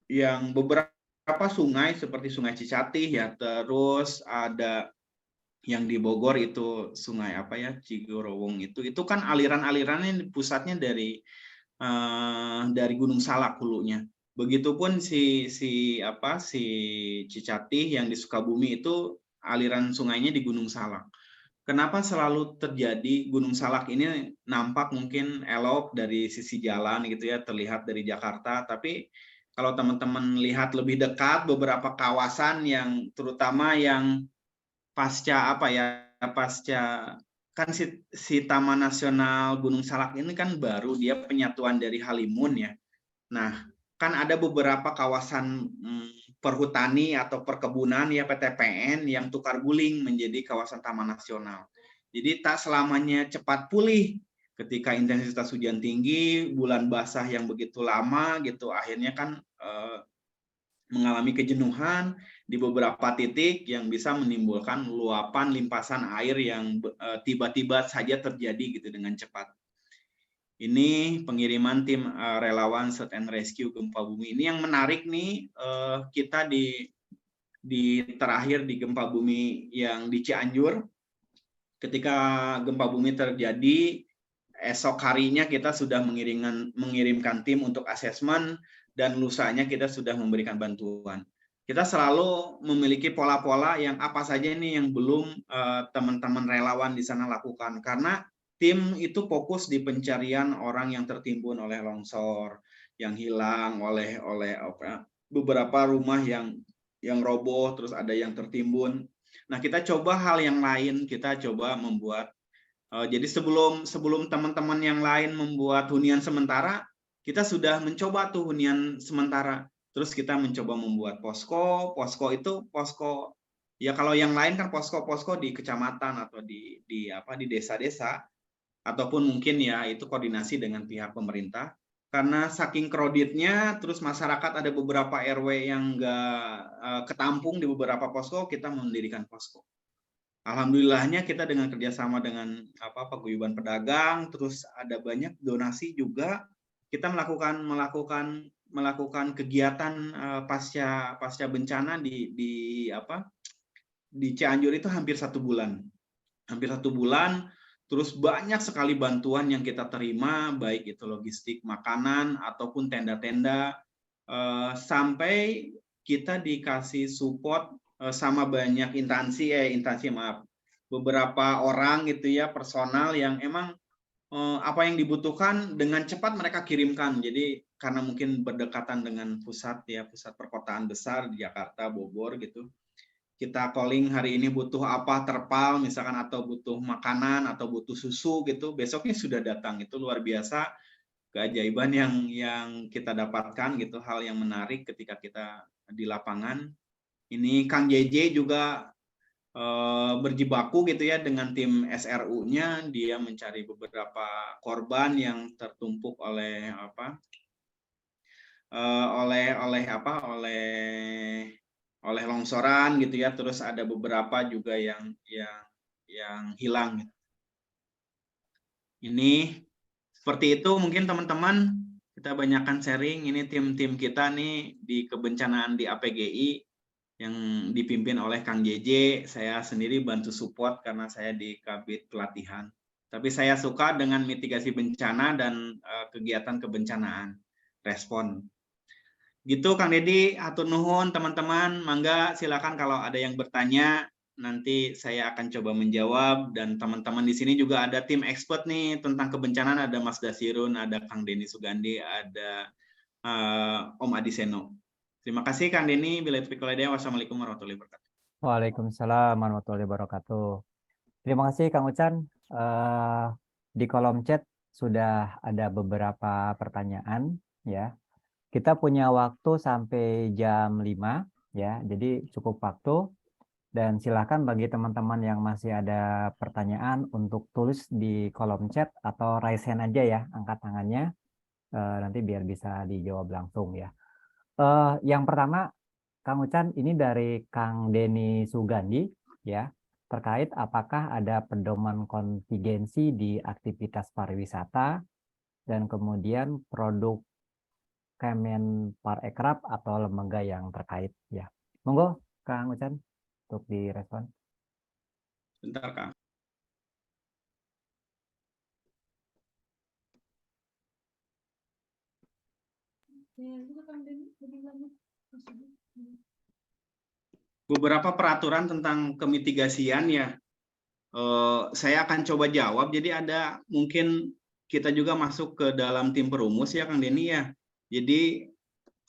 yang beberapa beberapa sungai seperti Sungai Cicatih ya, terus ada yang di Bogor itu sungai apa ya, Cigorowong itu kan aliran-alirannya pusatnya dari Gunung Salak hulunya. Begitupun si Cicatih yang di Sukabumi itu aliran sungainya di Gunung Salak. Kenapa selalu terjadi Gunung Salak ini nampak mungkin elok dari sisi jalan gitu ya, terlihat dari Jakarta, tapi kalau teman-teman lihat lebih dekat beberapa kawasan yang terutama yang pasca kan si Taman Nasional Gunung Salak ini kan baru dia penyatuan dari Halimun ya. Nah, kan ada beberapa kawasan perhutani atau perkebunan ya PTPN yang tukar guling menjadi kawasan taman nasional. Jadi tak selamanya cepat pulih ketika intensitas hujan tinggi, bulan basah yang begitu lama gitu, akhirnya kan mengalami kejenuhan di beberapa titik yang bisa menimbulkan luapan limpasan air yang tiba-tiba saja terjadi gitu dengan cepat. Ini pengiriman tim relawan search and rescue gempa bumi. Ini yang menarik nih, kita di terakhir di gempa bumi yang di Cianjur, ketika gempa bumi terjadi, esok harinya kita sudah mengirimkan tim untuk asesmen, dan lusanya kita sudah memberikan bantuan. Kita selalu memiliki pola-pola yang apa saja ini yang belum teman-teman relawan di sana lakukan, karena tim itu fokus di pencarian orang yang tertimbun oleh longsor, yang hilang oleh beberapa rumah yang roboh, terus ada yang tertimbun. Nah, kita coba hal yang lain, kita coba membuat jadi sebelum teman-teman yang lain membuat hunian sementara, kita sudah mencoba tuh hunian sementara. Terus kita mencoba membuat posko itu posko ya, kalau yang lain kan posko di kecamatan atau di desa-desa, ataupun mungkin ya itu koordinasi dengan pihak pemerintah. Karena saking kreditnya, terus masyarakat ada beberapa RW yang nggak ketampung di beberapa posko, kita mendirikan posko. Alhamdulillahnya kita dengan kerjasama dengan paguyuban pedagang, terus ada banyak donasi juga, kita melakukan kegiatan pasca bencana di Cianjur itu hampir 1 bulan. Terus banyak sekali bantuan yang kita terima, baik itu logistik makanan ataupun tenda-tenda, sampai kita dikasih support sama banyak beberapa orang gitu ya, personal yang emang apa yang dibutuhkan dengan cepat mereka kirimkan. Jadi karena mungkin berdekatan dengan pusat perkotaan besar di Jakarta, Bogor gitu, kita calling hari ini butuh apa, terpal misalkan, atau butuh makanan atau butuh susu gitu, besoknya sudah datang. Itu luar biasa keajaiban yang kita dapatkan gitu, hal yang menarik ketika kita di lapangan. Ini Kang JJ juga berjibaku gitu ya dengan tim SRU-nya, dia mencari beberapa korban yang tertumpuk oleh longsoran gitu ya, terus ada beberapa juga yang hilang. Ini seperti itu mungkin teman-teman, kita banyakkan sharing. Ini tim-tim kita nih di kebencanaan di APGI yang dipimpin oleh Kang JJ. Saya sendiri bantu support karena saya di Kabit Pelatihan. Tapi saya suka dengan mitigasi bencana dan kegiatan kebencanaan, respon. Gitu Kang Deddy, hatur nuhun teman-teman. Mangga silakan kalau ada yang bertanya, nanti saya akan coba menjawab. Dan teman-teman di sini juga ada tim expert nih tentang kebencanaan, ada Mas Dasirun, ada Kang Denny Sugandi, ada Om Adi Seno. Terima kasih Kang Denny. Wassalamualaikum warahmatullahi wabarakatuh. Waalaikumsalam warahmatullahi wabarakatuh. Terima kasih Kang Ucan. Di kolom chat sudah ada beberapa pertanyaan ya. Kita punya waktu sampai jam 5 ya. Jadi cukup waktu, dan silakan bagi teman-teman yang masih ada pertanyaan untuk tulis di kolom chat atau raise hand aja ya, angkat tangannya, nanti biar bisa dijawab langsung ya. Yang pertama, Kang Ucan, ini dari Kang Denny Sugandi ya, terkait apakah ada pedoman kontingensi di aktivitas pariwisata, dan kemudian produk Kemenparekraf atau lembaga yang terkait ya. Monggo Kang Ucan untuk direspon. Bentar, Kang. Beberapa peraturan tentang kemitigasian ya, saya akan coba jawab. Jadi ada mungkin kita juga masuk ke dalam tim perumus ya Kang Denny ya. Jadi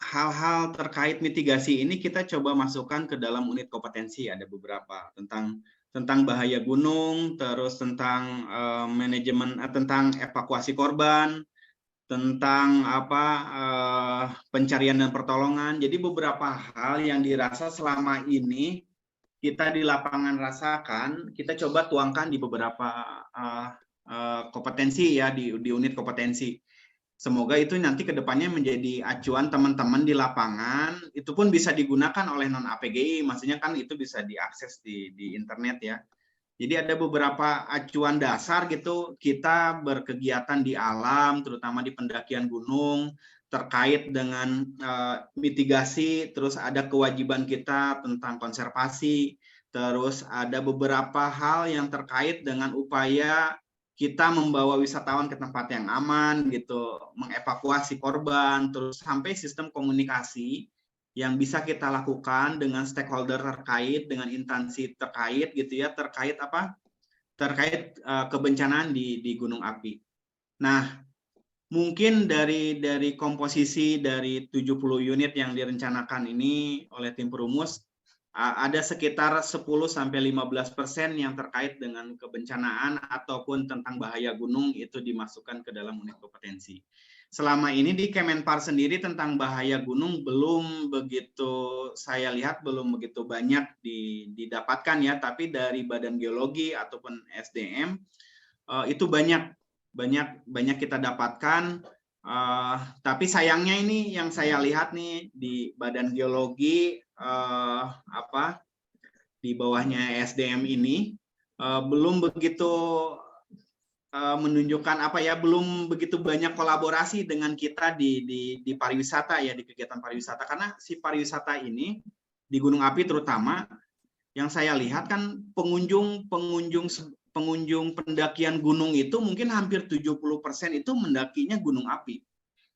hal-hal terkait mitigasi ini kita coba masukkan ke dalam unit kompetensi. Ada beberapa tentang bahaya gunung, terus tentang manajemen, tentang evakuasi korban, tentang pencarian dan pertolongan. Jadi beberapa hal yang dirasa selama ini kita di lapangan rasakan, kita coba tuangkan di beberapa kompetensi ya, di unit kompetensi. Semoga itu nanti kedepannya menjadi acuan teman-teman di lapangan. Itu pun bisa digunakan oleh non APGI, maksudnya kan itu bisa diakses di internet ya. Jadi ada beberapa acuan dasar gitu, kita berkegiatan di alam, terutama di pendakian gunung, terkait dengan mitigasi, terus ada kewajiban kita tentang konservasi, terus ada beberapa hal yang terkait dengan upaya kita membawa wisatawan ke tempat yang aman gitu, mengevakuasi korban, terus sampai sistem komunikasi yang bisa kita lakukan dengan stakeholder terkait, dengan instansi terkait gitu ya, terkait apa? Terkait kebencanaan di gunung api. Nah, mungkin dari komposisi dari 70 unit yang direncanakan ini oleh tim perumus, ada sekitar 10-15% yang terkait dengan kebencanaan ataupun tentang bahaya gunung itu dimasukkan ke dalam unit kompetensi. Selama ini di Kemenpar sendiri tentang bahaya gunung belum begitu, saya lihat belum begitu banyak didapatkan ya, tapi dari Badan Geologi ataupun SDM itu banyak kita dapatkan. Tapi sayangnya ini yang saya lihat nih di Badan Geologi di bawahnya SDM ini belum begitu menunjukkan belum begitu banyak kolaborasi dengan kita di pariwisata ya, di kegiatan pariwisata, karena si pariwisata ini di gunung api terutama yang saya lihat kan pengunjung pendakian gunung itu mungkin hampir 70% itu mendakinya gunung api.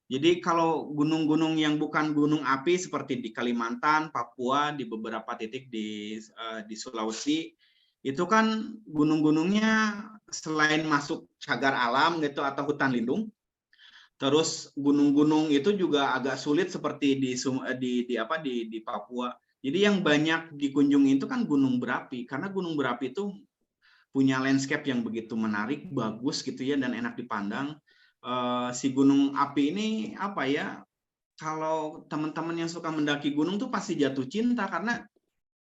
Jadi kalau gunung-gunung yang bukan gunung api seperti di Kalimantan, Papua, di beberapa titik di Sulawesi, itu kan gunung-gunungnya selain masuk cagar alam gitu atau hutan lindung, terus gunung-gunung itu juga agak sulit seperti di Papua. Jadi yang banyak dikunjungi itu kan gunung berapi, karena gunung berapi itu punya landscape yang begitu menarik, bagus gitu ya, dan enak dipandang. Si gunung api ini kalau teman-teman yang suka mendaki gunung tuh pasti jatuh cinta, karena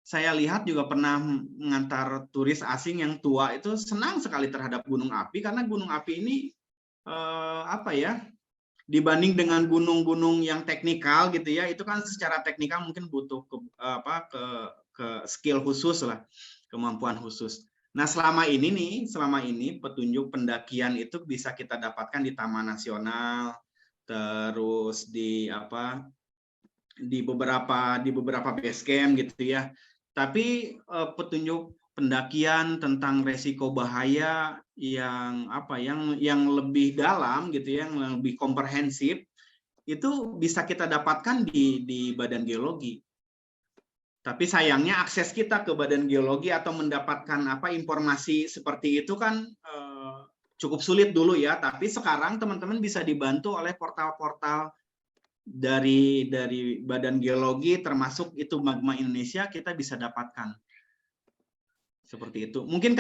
saya lihat juga pernah mengantar turis asing yang tua itu senang sekali terhadap gunung api, karena gunung api ini dibanding dengan gunung-gunung yang teknikal gitu ya, itu kan secara teknikal mungkin butuh ke skill khusus lah, kemampuan khusus. Nah, selama ini petunjuk pendakian itu bisa kita dapatkan di Taman Nasional, terus di beberapa base camp gitu ya. Tapi petunjuk pendakian tentang resiko bahaya yang lebih dalam gitu ya, yang lebih komprehensif, itu bisa kita dapatkan di Badan Geologi. Tapi sayangnya akses kita ke Badan Geologi atau mendapatkan informasi seperti itu kan cukup sulit dulu ya. Tapi sekarang teman-teman bisa dibantu oleh portal-portal dari Badan Geologi, termasuk itu Magma Indonesia, kita bisa dapatkan. Seperti itu. Mungkin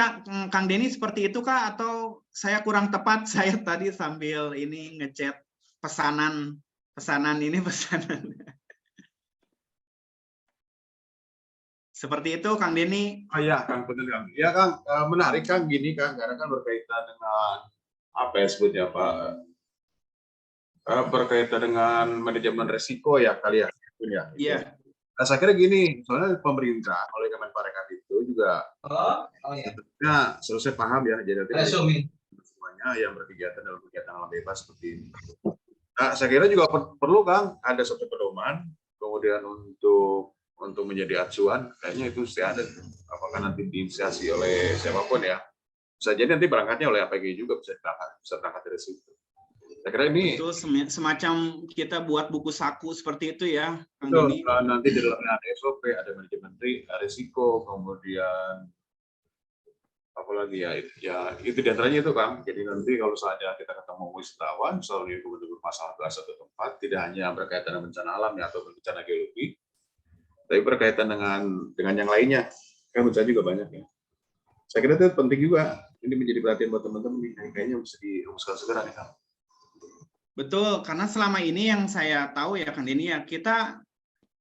Kang Denny seperti itu Kak, atau saya kurang tepat? Saya tadi sambil ini ngechat pesanan. Seperti itu, Kang Denny. Oh iya, Kang, benar Kang. Ya Kang, menarik Kang gini Kang, karena kan berkaitan dengan berkaitan dengan manajemen resiko ya kali ya. Iya. Nah, saya kira gini, soalnya pemerintah oleh Kemenparekraf itu juga tentunya selesai paham ya, jadi semuanya yang berkegiatan dalam kegiatan alam bebas seperti ini. Nah, saya kira juga perlu Kang ada satu pedoman, kemudian untuk menjadi acuan, kayaknya itu mesti ada. Apakah nanti diinisiasi oleh siapapun ya? Bisa jadi nanti berangkatnya oleh APG juga bisa berangkat dari situ. Saya kira ini Itu semacam kita buat buku saku seperti itu ya, Kang betul, Denny. nanti di dalamnya ada SOP, ada manajemen risiko, kemudian apalagi ya itu diantaranya itu Kang. Jadi nanti kalau saja kita ketemu wisatawan, misalnya gubernur masalah ke satu tempat, tidak hanya berkaitan dengan bencana alam ya atau bencana geologi, tapi berkaitan dengan yang lainnya, kan bencana juga banyak ya. Saya kira itu penting juga. Ini menjadi perhatian buat teman-teman nih, kayaknya bisa dirumuskan segera nih Kang. Betul, karena selama ini yang saya tahu ya Kang Denny ya, kita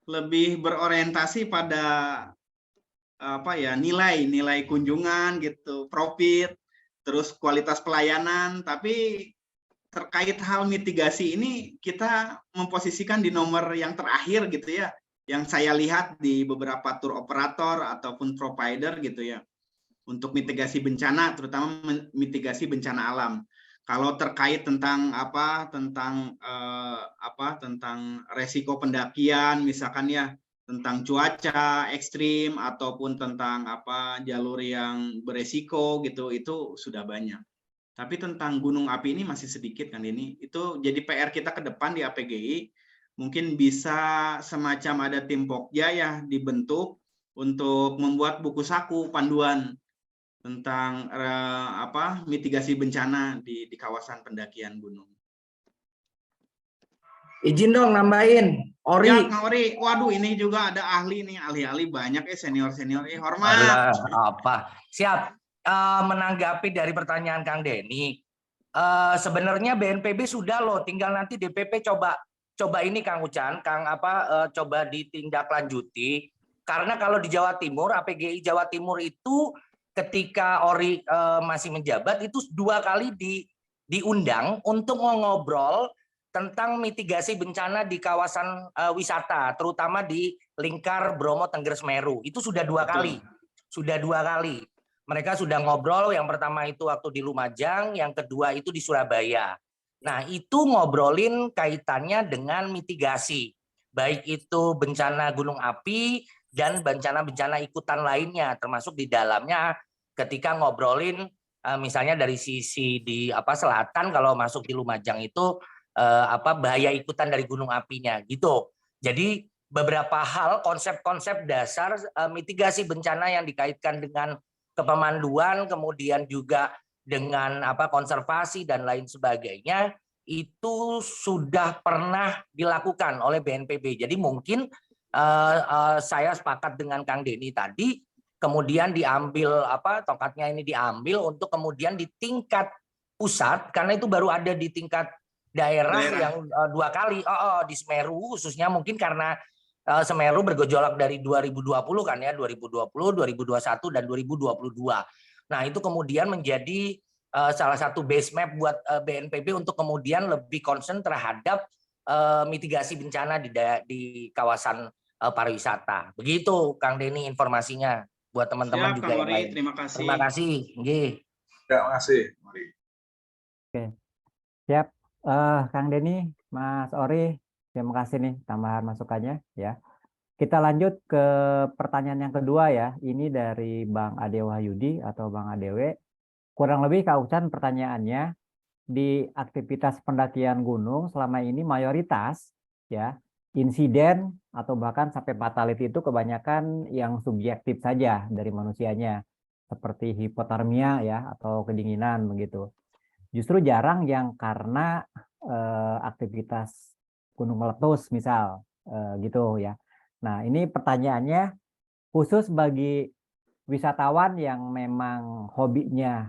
lebih berorientasi pada apa ya, nilai kunjungan gitu, profit, terus kualitas pelayanan, tapi terkait hal mitigasi ini kita memposisikan di nomor yang terakhir gitu ya, yang saya lihat di beberapa tour operator ataupun provider gitu ya, untuk mitigasi bencana, terutama mitigasi bencana alam. Kalau terkait tentang tentang resiko pendakian misalkan ya, tentang cuaca ekstrim ataupun tentang jalur yang beresiko gitu, itu sudah banyak. Tapi tentang gunung api ini masih sedikit kan ini. Itu jadi PR kita ke depan di APGI. Mungkin bisa semacam ada tim Pokja ya dibentuk untuk membuat buku saku panduan tentang mitigasi bencana di kawasan pendakian gunung. Izin dong nambahin. Ori. Ya, Kang Ori. Waduh, ini juga ada ahli nih, ahli-ahli banyak senior-senior. Hormat. Alah, apa? Siap. Menanggapi dari pertanyaan Kang Denny, sebenarnya BNPB sudah loh, tinggal nanti DPP coba ini Kang Ucan, coba ditindaklanjuti. Karena kalau di Jawa Timur, APGI Jawa Timur itu ketika Ori masih menjabat itu 2 kali diundang untuk ngobrol tentang mitigasi bencana di kawasan wisata, terutama di lingkar Bromo Tengger Semeru. Itu sudah 2 kali. Sudah 2 kali. Mereka sudah ngobrol, yang pertama itu waktu di Lumajang, yang kedua itu di Surabaya. Nah, itu ngobrolin kaitannya dengan mitigasi. Baik itu bencana gunung api dan bencana-bencana ikutan lainnya, termasuk di dalamnya ketika ngobrolin misalnya dari sisi di selatan, kalau masuk di Lumajang itu bahaya ikutan dari gunung apinya gitu. Jadi beberapa hal konsep-konsep dasar mitigasi bencana yang dikaitkan dengan kepemanduan, kemudian juga dengan konservasi dan lain sebagainya itu sudah pernah dilakukan oleh BNPB. Jadi mungkin saya sepakat dengan Kang Denny tadi, kemudian diambil tongkatnya ini diambil untuk kemudian di tingkat pusat, karena itu baru ada di tingkat daerah. Yang 2 kali di Semeru khususnya, mungkin karena Semeru bergejolak dari 2020 kan ya, 2020, 2021 dan 2022. Nah, itu kemudian menjadi salah satu base map buat BNPB untuk kemudian lebih concern terhadap mitigasi bencana di kawasan pariwisata. Begitu Kang Denny informasinya buat teman-teman juga yang lain. Terima kasih. Terima kasih. Nggih. Terima kasih. Mari. Oke. Siap. Kang Denny, Mas Ori, terima kasih nih tambahan masukannya ya. Kita lanjut ke pertanyaan yang kedua ya. Ini dari Bang Ade Wahyudi atau Bang Adewe. Kurang lebih Kak Ucan pertanyaannya, di aktivitas pendakian gunung selama ini mayoritas ya insiden atau bahkan sampai fatality itu kebanyakan yang subjektif saja dari manusianya, seperti hipotermia ya atau kedinginan begitu. Justru jarang yang karena aktivitas gunung meletus misal gitu ya. Nah, ini pertanyaannya khusus bagi wisatawan yang memang hobinya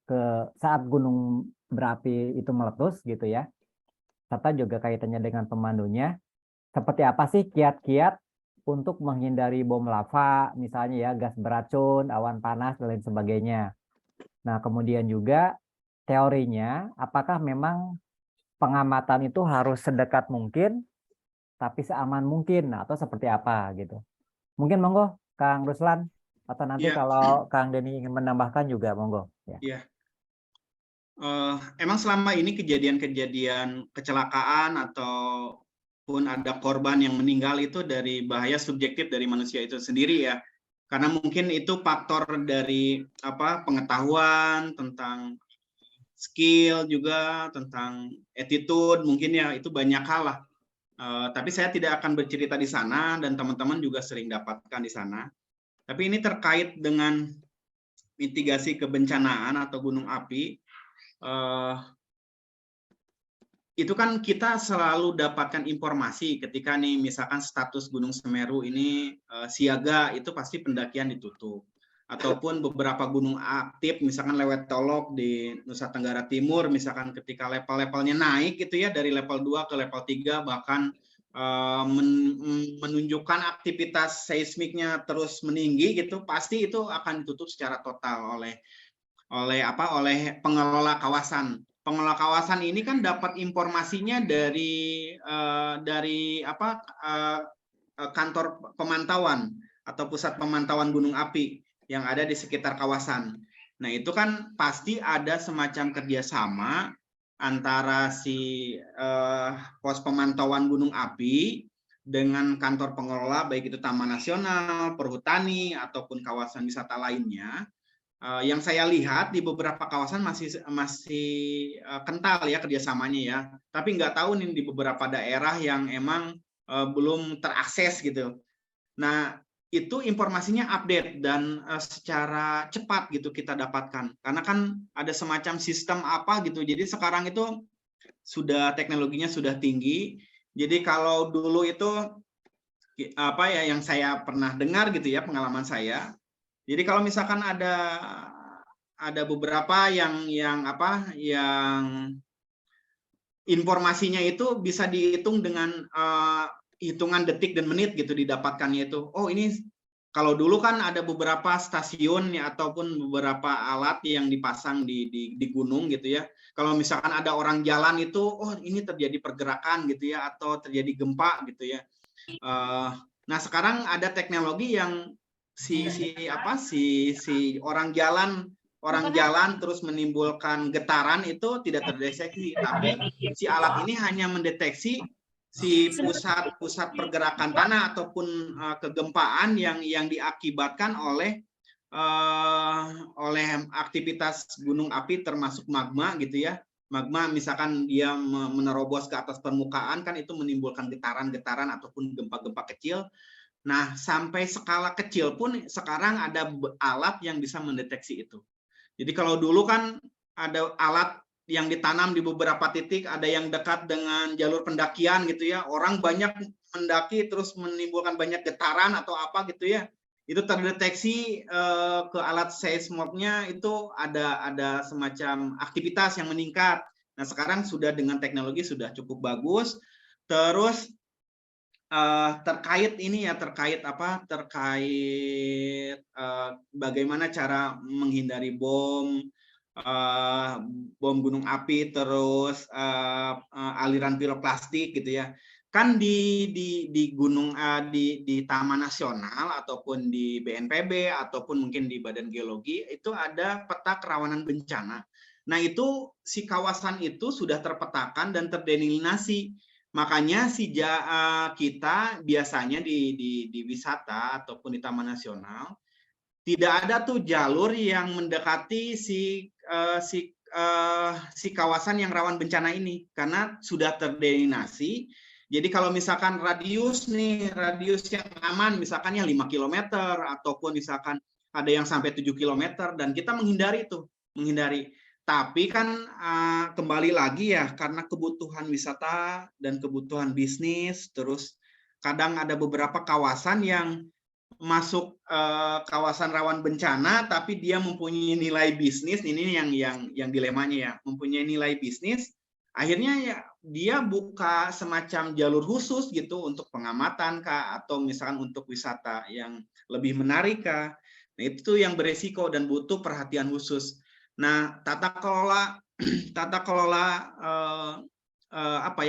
ke saat gunung berapi itu meletus gitu ya. Serta juga kaitannya dengan pemandunya. Seperti apa sih kiat-kiat untuk menghindari bom lava misalnya ya, gas beracun, awan panas dan lain sebagainya. Nah, kemudian juga teorinya apakah memang pengamatan itu harus sedekat mungkin tapi seaman mungkin atau seperti apa gitu. Mungkin monggo Kang Ruslan, atau nanti kalau Kang Denny ingin menambahkan juga monggo ya. Iya. Emang selama ini kejadian-kejadian kecelakaan ataupun ada korban yang meninggal itu dari bahaya subjektif dari manusia itu sendiri ya. Karena mungkin itu faktor dari pengetahuan tentang skill juga, tentang attitude, mungkin ya itu banyak hal lah. Tapi saya tidak akan bercerita di sana dan teman-teman juga sering dapatkan di sana. Tapi ini terkait dengan mitigasi kebencanaan atau gunung api. Itu kan kita selalu dapatkan informasi ketika nih misalkan status Gunung Semeru ini siaga, itu pasti pendakian ditutup. Ataupun beberapa gunung aktif misalkan Lewetolok di Nusa Tenggara Timur misalkan ketika level-levelnya naik gitu ya dari level 2 ke level 3 bahkan menunjukkan aktivitas seismiknya terus meninggi gitu, pasti itu akan ditutup secara total oleh pengelola kawasan. Pengelola kawasan ini kan dapat informasinya dari kantor pemantauan atau pusat pemantauan gunung api yang ada di sekitar kawasan. Nah, itu kan pasti ada semacam kerjasama antara si pos pemantauan gunung api dengan kantor pengelola, baik itu Taman Nasional, Perhutani, ataupun kawasan wisata lainnya. Yang saya lihat di beberapa kawasan masih kental ya kerjasamanya ya, tapi nggak tahu nih di beberapa daerah yang emang belum terakses gitu. Nah, itu informasinya update dan secara cepat gitu kita dapatkan, karena kan ada semacam sistem gitu. Jadi sekarang itu teknologinya sudah tinggi. Jadi kalau dulu itu yang saya pernah dengar gitu ya, pengalaman saya. Jadi kalau misalkan ada beberapa yang informasinya itu bisa dihitung dengan hitungan detik dan menit gitu didapatkannya itu. Oh, ini kalau dulu kan ada beberapa stasiun ya ataupun beberapa alat yang dipasang di gunung gitu ya. Kalau misalkan ada orang jalan itu, oh ini terjadi pergerakan gitu ya atau terjadi gempa gitu ya. Nah, sekarang ada teknologi yang si orang jalan terus menimbulkan getaran itu tidak terdeteksi, tapi si alat ini hanya mendeteksi si pusat pergerakan tanah ataupun kegempaan yang diakibatkan oleh aktivitas gunung api termasuk magma gitu ya. Magma misalkan dia menerobos ke atas permukaan kan itu menimbulkan getaran-getaran ataupun gempa-gempa kecil. Nah, sampai skala kecil pun sekarang ada alat yang bisa mendeteksi itu. Jadi kalau dulu kan ada alat yang ditanam di beberapa titik, ada yang dekat dengan jalur pendakian gitu ya. Orang banyak mendaki terus menimbulkan banyak getaran atau apa gitu ya. Itu terdeteksi ke alat seismoknya itu ada semacam aktivitas yang meningkat. Nah, sekarang sudah dengan teknologi sudah cukup bagus. Terus terkait bagaimana cara menghindari bom gunung api, terus aliran piroklastik gitu ya. Kan di gunung di Taman Nasional ataupun di BNPB ataupun mungkin di Badan Geologi itu ada peta kerawanan bencana. Nah, itu si kawasan itu sudah terpetakan dan terdenominasi. Makanya kita biasanya di wisata ataupun di Taman Nasional tidak ada tuh jalur yang mendekati si kawasan yang rawan bencana ini karena sudah terdenominasi. Jadi kalau misalkan radius yang aman misalkan ya 5 km ataupun misalkan ada yang sampai 7 km dan kita menghindari. Tapi kan kembali lagi ya, karena kebutuhan wisata dan kebutuhan bisnis, terus kadang ada beberapa kawasan yang masuk kawasan rawan bencana, tapi dia mempunyai nilai bisnis. Ini yang dilemanya ya, mempunyai nilai bisnis. Akhirnya ya dia buka semacam jalur khusus gitu untuk pengamatan kah, atau misalkan untuk wisata yang lebih menarik kah. Nah, itu yang beresiko dan butuh perhatian khusus. Nah, tata kelola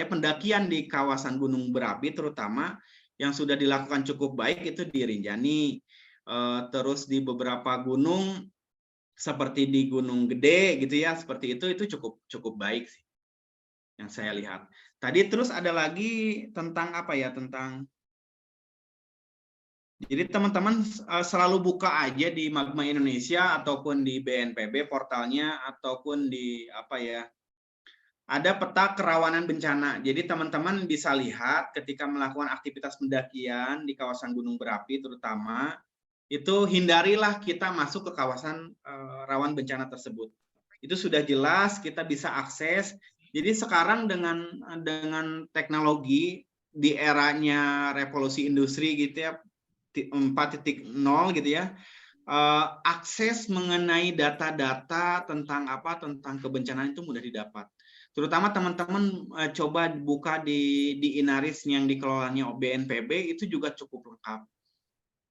pendakian di kawasan gunung berapi terutama yang sudah dilakukan cukup baik itu di Rinjani, terus di beberapa gunung seperti di Gunung Gede gitu ya, seperti itu cukup baik sih yang saya lihat. Tadi terus ada lagi tentang apa ya, jadi teman-teman selalu buka aja di Magma Indonesia ataupun di BNPB portalnya ataupun di apa ya, ada peta kerawanan bencana. Jadi teman-teman bisa lihat ketika melakukan aktivitas pendakian di kawasan gunung berapi terutama, itu hindarilah kita masuk ke kawasan rawan bencana tersebut. Itu sudah jelas, kita bisa akses. Jadi sekarang dengan teknologi di eranya revolusi industri gitu ya, 4.0 gitu ya, akses mengenai data-data tentang kebencanaan itu mudah didapat. Terutama teman-teman coba buka di Inaris yang dikelolanya BNPB, itu juga cukup lengkap.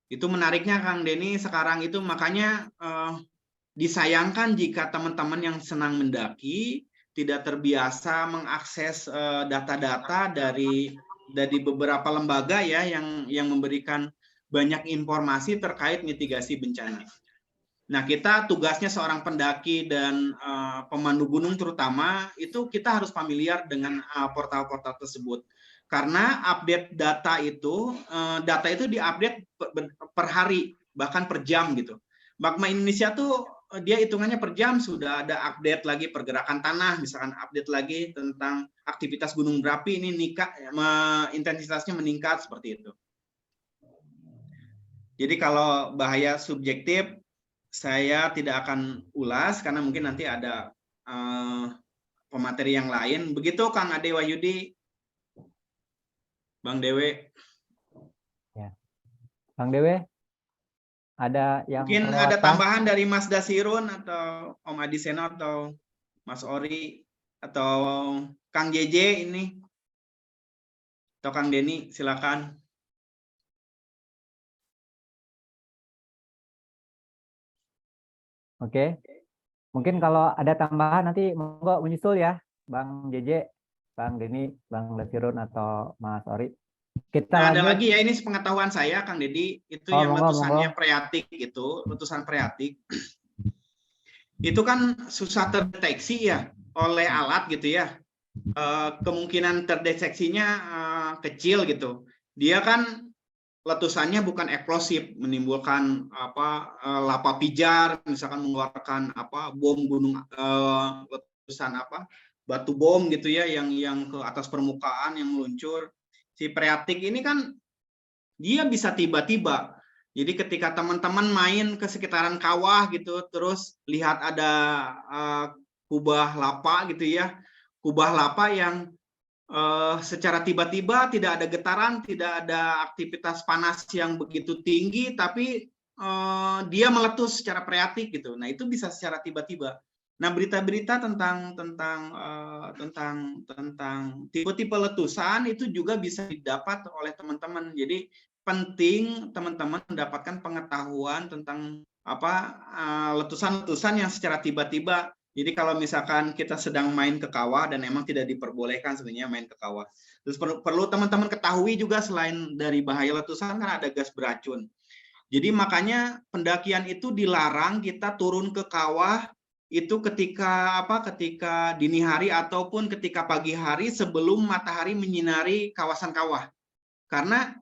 Itu menariknya Kang Denny sekarang itu, makanya disayangkan jika teman-teman yang senang mendaki tidak terbiasa mengakses data-data dari beberapa lembaga ya yang memberikan banyak informasi terkait mitigasi bencana. Nah, kita tugasnya seorang pendaki dan pemandu gunung terutama, itu kita harus familiar dengan portal-portal tersebut. Karena update data itu diupdate per hari, bahkan per jam gitu. Magma Indonesia tuh dia hitungannya per jam, sudah ada update lagi pergerakan tanah, misalkan update lagi tentang aktivitas gunung berapi ini intensitasnya meningkat seperti itu. Jadi kalau bahaya subjektif saya tidak akan ulas karena mungkin nanti ada pemateri yang lain. Begitu Kang Ade Wahyudi, Bang Dewe. Ya. Bang Dewe, ada yang Mungkin kelewatan? ada tambahan dari Mas Dasirun atau Om Adiseno atau Mas Ori atau Kang JJ ini atau Kang Denny, silakan. Oke. Mungkin kalau ada tambahan nanti monggo menyusul ya, Bang JJ, Bang Denny, Bang Dasirun atau Mas Ori. Kita Nah, ada lanjut. lagi ya, ini sepengetahuan saya Kang Dedi, itu yang monggo, letusannya monggo. freatik itu, letusan freatik. Itu kan susah terdeteksi ya oleh alat gitu ya. Kemungkinan terdeteksinya kecil gitu. Dia kan letusannya bukan eksplosif, menimbulkan lava pijar, misalkan mengeluarkan bom gunung, letusan batu bom gitu ya, yang ke atas permukaan yang meluncur. Si freatik ini kan dia bisa tiba-tiba. Jadi ketika teman-teman main ke sekitaran kawah gitu, terus lihat ada kubah lava gitu ya, kubah lava yang secara tiba-tiba tidak ada getaran, tidak ada aktivitas panas yang begitu tinggi, tapi dia meletus secara freatik gitu. Nah itu bisa secara tiba-tiba. Nah berita-berita tentang tipe-tipe letusan itu juga bisa didapat oleh teman-teman. Jadi penting teman-teman mendapatkan pengetahuan tentang letusan-letusan yang secara tiba-tiba. Jadi kalau misalkan kita sedang main ke kawah dan memang tidak diperbolehkan sebenarnya main ke kawah. Terus perlu teman-teman ketahui juga selain dari bahaya letusan kan ada gas beracun. Jadi makanya pendakian itu dilarang kita turun ke kawah itu ketika dini hari ataupun ketika pagi hari sebelum matahari menyinari kawasan kawah. Karena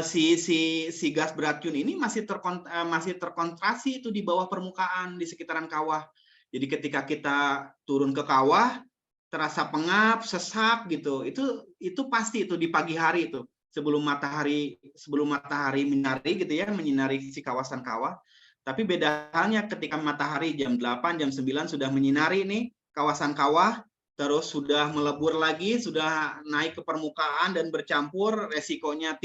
si gas beracun ini masih terkonsentrasi itu di bawah permukaan di sekitaran kawah. Jadi ketika kita turun ke kawah terasa pengap, sesak gitu. Itu pasti itu di pagi hari itu sebelum matahari menyinari gitu ya, menyinari si kawasan kawah. Tapi beda halnya ketika matahari jam 8, jam 9 sudah menyinari nih kawasan kawah, terus sudah melebur lagi, sudah naik ke permukaan dan bercampur, resikonya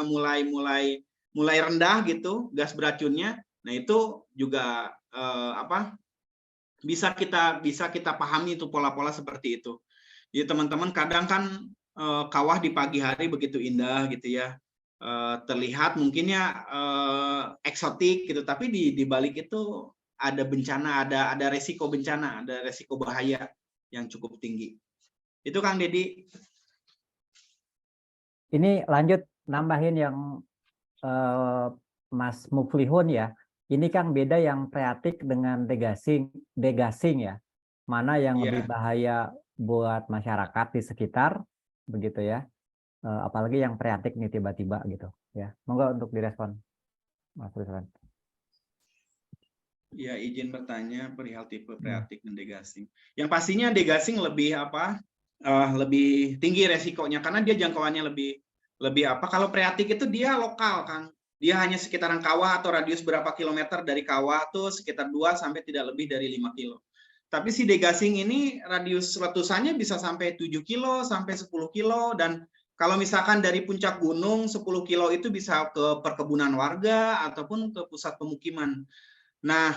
mulai rendah gitu gas beracunnya. Nah itu juga bisa kita pahami itu pola-pola seperti itu. Jadi teman-teman kadang kan kawah di pagi hari begitu indah gitu ya, terlihat mungkinnya eksotik gitu, tapi di balik itu ada bencana, ada resiko bencana, ada resiko bahaya yang cukup tinggi. Itu Kang Dedi. Ini lanjut nambahin yang Mas Muflihun ya. Ini Kang beda yang phreatik dengan degasing ya. Mana yang lebih bahaya buat masyarakat di sekitar begitu ya. Apalagi yang phreatik nih tiba-tiba gitu ya. Monggo untuk direspon Mas Ruslan. Ya, izin bertanya perihal tipe phreatik dan degasing. Yang pastinya degasing lebih lebih tinggi resikonya karena dia jangkauannya lebih apa? Kalau phreatik itu dia lokal, Kang. Dia hanya sekitaran kawah atau radius berapa kilometer dari kawah tuh sekitar 2 sampai tidak lebih dari 5 kilo. Tapi si degasing ini radius letusannya bisa sampai 7 kilo sampai 10 kilo dan kalau misalkan dari puncak gunung 10 kilo itu bisa ke perkebunan warga ataupun ke pusat pemukiman. Nah,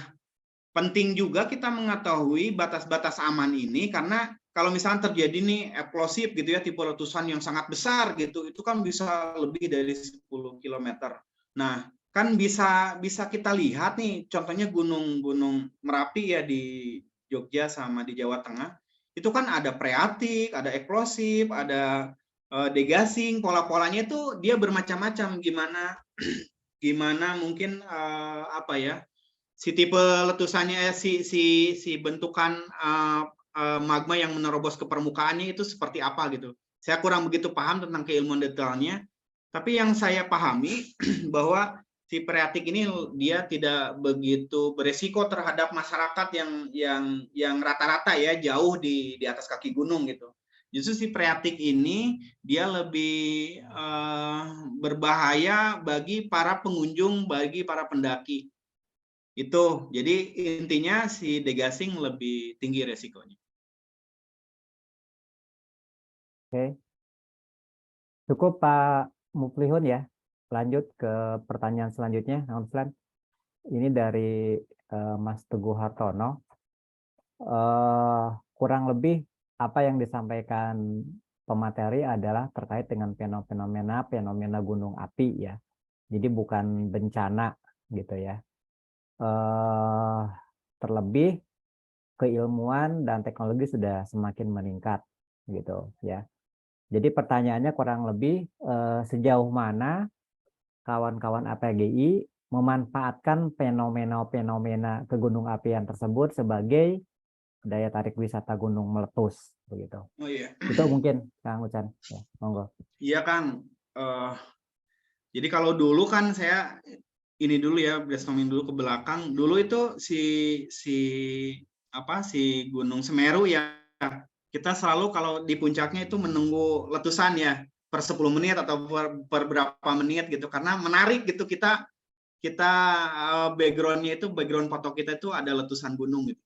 penting juga kita mengetahui batas-batas aman ini karena kalau misalnya terjadi nih eksplosif gitu ya tipe letusan yang sangat besar gitu, itu kan bisa lebih dari 10 km. Nah, kan bisa kita lihat nih contohnya gunung Merapi ya di Jogja sama di Jawa Tengah. Itu kan ada phreatik, ada eksplosif, ada degasing, pola-polanya itu dia bermacam-macam gimana mungkin apa ya? Si tipe letusannya si bentukan magma yang menerobos ke permukaannya itu seperti apa gitu. Saya kurang begitu paham tentang keilmuan detailnya, tapi yang saya pahami bahwa si phreatik ini dia tidak begitu beresiko terhadap masyarakat yang rata-rata ya jauh di atas kaki gunung gitu. Justru si phreatik ini dia lebih berbahaya bagi para pengunjung, bagi para pendaki. Itu, jadi intinya si degasing lebih tinggi resikonya. Oke. Cukup Pak Muflihun ya. Lanjut ke pertanyaan selanjutnya, Kang Ruslan. Ini dari Mas Teguh Hartono. Kurang lebih apa yang disampaikan pemateri adalah terkait dengan fenomena gunung api ya. Jadi bukan bencana gitu ya. Terlebih keilmuan dan teknologi sudah semakin meningkat gitu ya. Jadi pertanyaannya kurang lebih sejauh mana kawan-kawan APGI memanfaatkan fenomena ke gunung apian tersebut sebagai daya tarik wisata gunung meletus begitu. Oh iya. Itu mungkin Kang Ucan ya, monggo. Iya Kang. Jadi kalau dulu kan saya ini dulu ya brainstorming dulu ke belakang. Dulu itu si Gunung Semeru ya. Kita selalu kalau di puncaknya itu menunggu letusan ya per 10 menit atau per berapa menit gitu karena menarik gitu kita background-nya itu background foto kita itu ada letusan gunung gitu.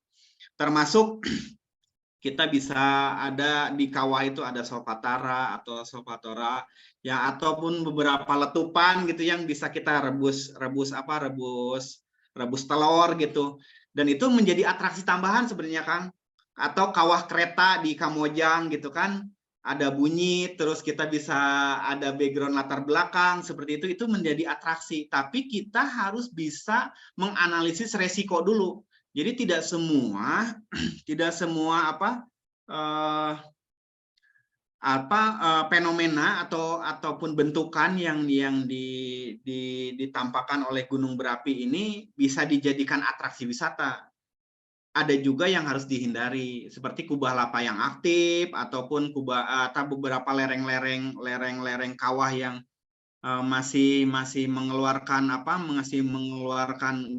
Termasuk kita bisa ada di kawah itu ada solfatara atau solfatora ya ataupun beberapa letupan gitu yang bisa kita rebus telur gitu dan itu menjadi atraksi tambahan sebenarnya Kang atau kawah kereta di Kamojang gitu kan ada bunyi terus kita bisa ada background latar belakang seperti itu menjadi atraksi tapi kita harus bisa menganalisis resiko dulu. Jadi tidak semua fenomena ataupun bentukan yang ditampakkan oleh gunung berapi ini bisa dijadikan atraksi wisata. Ada juga yang harus dihindari seperti kubah lava yang aktif ataupun atau beberapa lereng-lereng kawah yang masih mengeluarkan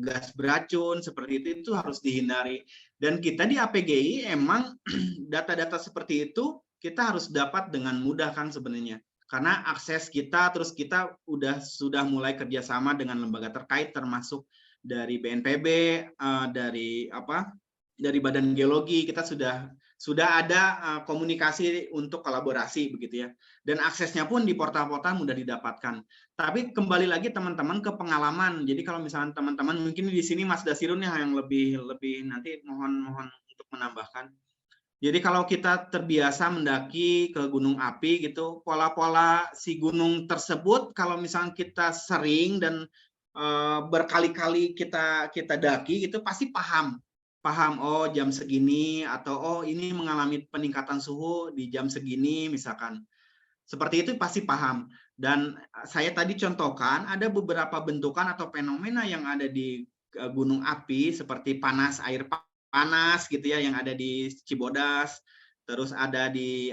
gas beracun seperti itu harus dihindari dan kita di APGI emang data-data seperti itu kita harus dapat dengan mudah kan sebenarnya karena akses kita terus kita sudah mulai kerjasama dengan lembaga terkait termasuk dari BNPB dari Badan Geologi kita sudah ada komunikasi untuk kolaborasi begitu ya dan aksesnya pun di portal-portal mudah didapatkan. Tapi kembali lagi teman-teman ke pengalaman. Jadi kalau misalnya teman-teman mungkin di sini Mas Dasirun yang lebih nanti mohon untuk menambahkan. Jadi kalau kita terbiasa mendaki ke gunung api gitu, pola-pola si gunung tersebut kalau misalnya kita sering dan berkali-kali kita daki itu pasti paham oh jam segini atau oh ini mengalami peningkatan suhu di jam segini misalkan seperti itu pasti paham dan saya tadi contohkan ada beberapa bentukan atau fenomena yang ada di gunung api seperti air panas gitu ya yang ada di Cibodas, terus ada di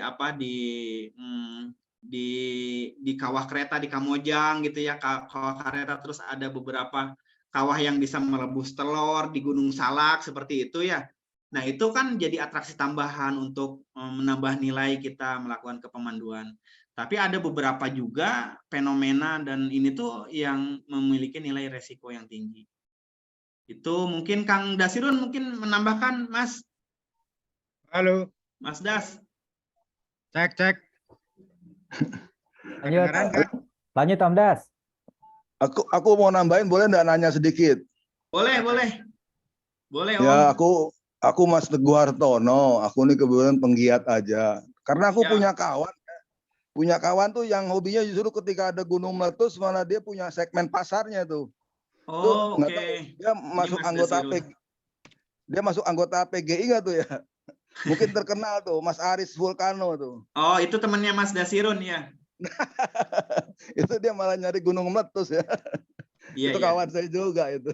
di kawah kereta di Kamojang gitu ya, kawah kereta, terus ada beberapa kawah yang bisa merebus telur di Gunung Salak seperti itu ya. Nah, itu kan jadi atraksi tambahan untuk menambah nilai kita melakukan kepemanduan. Tapi ada beberapa juga fenomena dan ini tuh yang memiliki nilai resiko yang tinggi. Itu mungkin Kang Dasirun mungkin menambahkan, Mas. Halo, Mas Das. cek. Lanjut, Kedengeran, Kak? lanjut Om Das. Aku mau nambahin, boleh nggak nanya sedikit? Boleh. Boleh, Om. Ya, aku Mas Teguh Hartono. Aku ini kebetulan penggiat aja. Karena aku Ya. punya kawan tuh yang hobinya justru ketika ada gunung meletus, malah dia punya segmen pasarnya tuh. Oh, Nggak oke. tahu, dia masuk Mas anggota Dasirun. dia masuk anggota PGI nggak tuh ya? Mungkin terkenal tuh, Mas Aris Vulcano tuh. Oh, itu temannya Mas Dasirun ya. Itu dia malah nyari gunung meletus ya. Iya, Itu iya. kawan saya juga itu.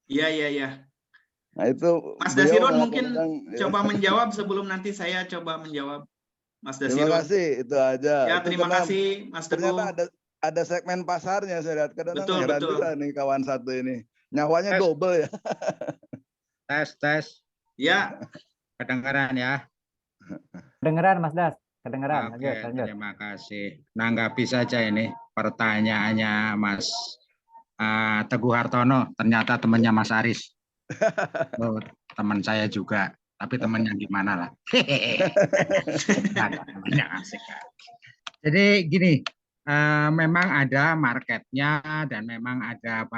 Iya. Nah itu Mas beliau Dasirun malah mungkin kondang, ya. coba menjawab sebelum nanti saya coba menjawab. Mas Terima Dasirun. kasih, itu aja. Ya, Itu terima karena kasih Mas Teguh. ternyata ada segmen pasarnya, saya lihat. Kadang-kadang Betul, heran betul. juga nih kawan satu ini. Nyawanya Tes. double ya. Tes. Ya, Kedengeran ya? Kedengeran Mas Das, kedengeran. Oke, Lanjut. terima kasih. Nanggapi saja ini pertanyaannya Mas Teguh Hartono. Ternyata temannya Mas Aris. Oh, teman saya juga. Tapi temannya gimana lah. Nah, temannya asik. Jadi gini, memang ada marketnya dan memang ada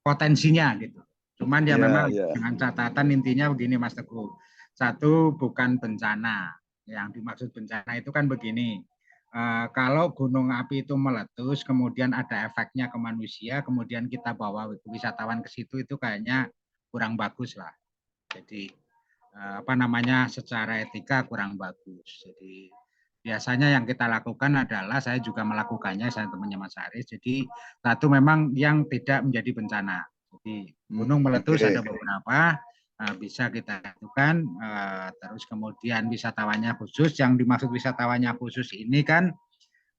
potensinya gitu. Cuman ya Iya, memang iya. dengan catatan intinya begini Mas Teguh. Satu, bukan bencana. Yang dimaksud bencana itu kan begini. Kalau gunung api itu meletus, kemudian ada efeknya ke manusia, kemudian kita bawa wisatawan ke situ, itu kayaknya kurang bagus lah. Jadi secara etika kurang bagus. Jadi biasanya yang kita lakukan adalah, saya juga melakukannya, saya temannya Mas Aris. Jadi satu, memang yang tidak menjadi bencana. Jadi gunung meletus Oke. ada beberapa bisa kita lakukan. Terus kemudian wisatawannya khusus. Yang dimaksud wisatawannya khusus ini kan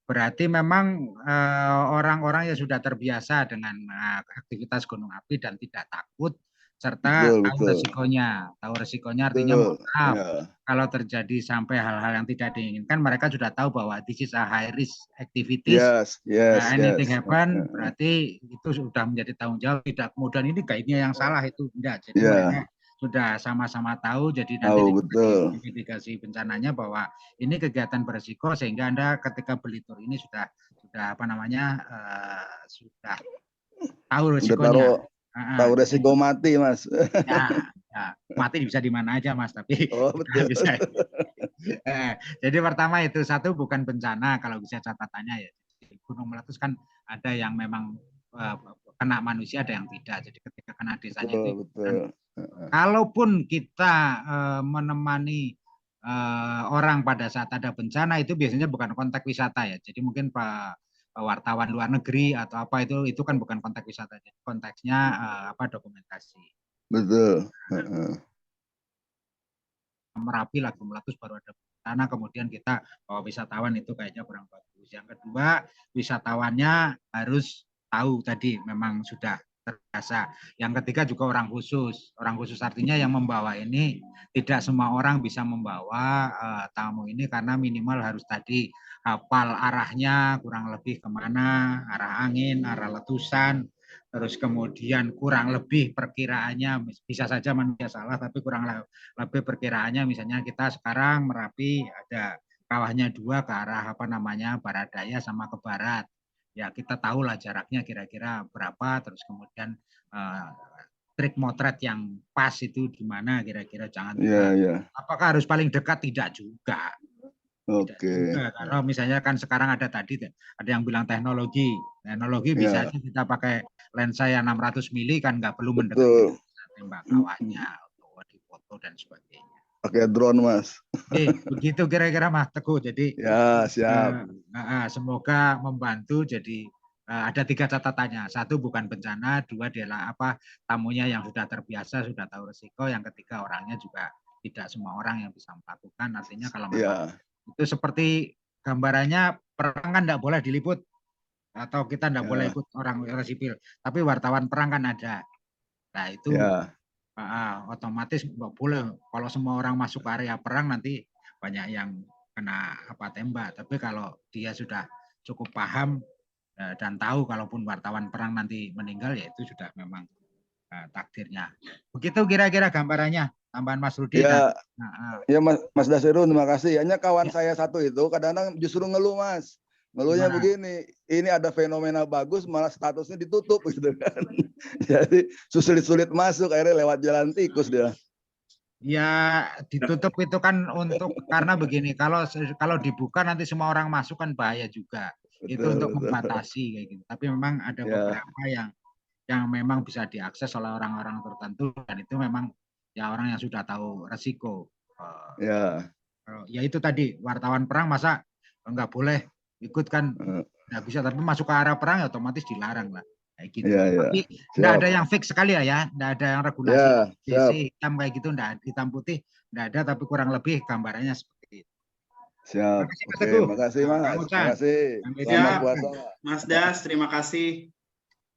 berarti memang orang-orang yang sudah terbiasa dengan aktivitas gunung api dan tidak takut, serta tahu resikonya artinya mohon maaf, Ya. kalau terjadi sampai hal-hal yang tidak diinginkan, mereka sudah tahu bahwa this is a high risk activities. Anything happen, berarti itu sudah menjadi tanggung jawab. Tidak kemudian ini kayaknya yang salah, itu enggak. Jadi mereka sudah sama-sama tahu, jadi nanti mitigasi bencananya bahwa ini kegiatan berisiko, sehingga Anda ketika beli tur ini sudah tahu risikonya. Tahu resiko mati, Mas. Ya, mati bisa di mana aja, Mas, tapi betul. bisa. Jadi pertama itu, satu, bukan bencana kalau bisa catatannya ya. Gunung meletus kan ada yang memang kena manusia, ada yang tidak. Jadi ketika kena desanya itu betul. Kalaupun kita menemani orang pada saat ada bencana, itu biasanya bukan konteks wisata ya. Jadi mungkin Pak wartawan luar negeri atau apa, itu kan bukan konteks wisata, jadi konteksnya dokumentasi. Betul. Merapi lagi meletus baru ada bencana, kemudian kita bawa wisatawan, itu kayaknya kurang bagus. Yang kedua, wisatawannya harus tahu tadi memang sudah terbiasa. Yang ketiga juga orang khusus. Orang khusus artinya yang membawa ini tidak semua orang bisa membawa tamu ini, karena minimal harus tadi hafal arahnya kurang lebih kemana, arah angin, arah letusan, terus kemudian kurang lebih perkiraannya, bisa saja manusia salah, tapi kurang lebih perkiraannya, misalnya kita sekarang Merapi ada kawahnya 2 ke arah barat daya sama ke barat. Ya kita tahulah jaraknya kira-kira berapa, terus kemudian trik motret yang pas itu di mana kira-kira, jangan apakah harus paling dekat, tidak juga. Oke. Karena misalnya kan sekarang ada yang bilang teknologi bisa aja kita pakai lensa yang 600 mili kan nggak perlu mendekati tembak kawahnya atau di foto dan sebagainya. pakai drone, Mas. Begitu kira-kira Mas Teguh. Jadi Ya, siap. semoga membantu. Jadi ada 3 catatannya. 1 bukan bencana, 2 adalah tamunya yang sudah terbiasa, sudah tahu resiko. Yang ketiga orangnya juga tidak semua orang yang bisa melakukan. Artinya kalau memang itu seperti gambarannya perang kan tidak boleh diliput atau kita tidak boleh ikut orang sipil. Tapi wartawan perang kan ada. Nah itu otomatis nggak boleh. Kalau semua orang masuk ke area perang nanti banyak yang kena tembak. Tapi kalau dia sudah cukup paham dan tahu kalaupun wartawan perang nanti meninggal, ya itu sudah memang takdirnya. Begitu kira-kira gambarannya, tambahan Mas Rudi. Ya Mas Dasirun, terima kasih. Hanya kawan saya satu itu kadang-kadang justru ngeluh, Mas. Ngeluhnya begini, ini ada fenomena bagus malah statusnya ditutup gitu kan. Jadi sulit-sulit masuk, akhirnya lewat jalan tikus dia. Ya ditutup itu kan karena begini, kalau dibuka nanti semua orang masuk kan bahaya juga. Itu untuk membatasi kayak gitu. Tapi memang ada beberapa yang memang bisa diakses oleh orang-orang tertentu, dan itu memang ya orang yang sudah tahu resiko. Ya itu tadi, wartawan perang masa nggak boleh ikut kan, nggak bisa. Tapi masuk ke arah perang ya otomatis dilarang lah kayak gitu. Tapi nggak ada yang fix sekali ya, nggak ada yang regulasi hitam kayak gitu, nggak hitam putih nggak ada, tapi kurang lebih gambarannya seperti itu. Siap. Terima kasih Mas. Terima kasih. Selamat puasa. Mas Das, terima kasih.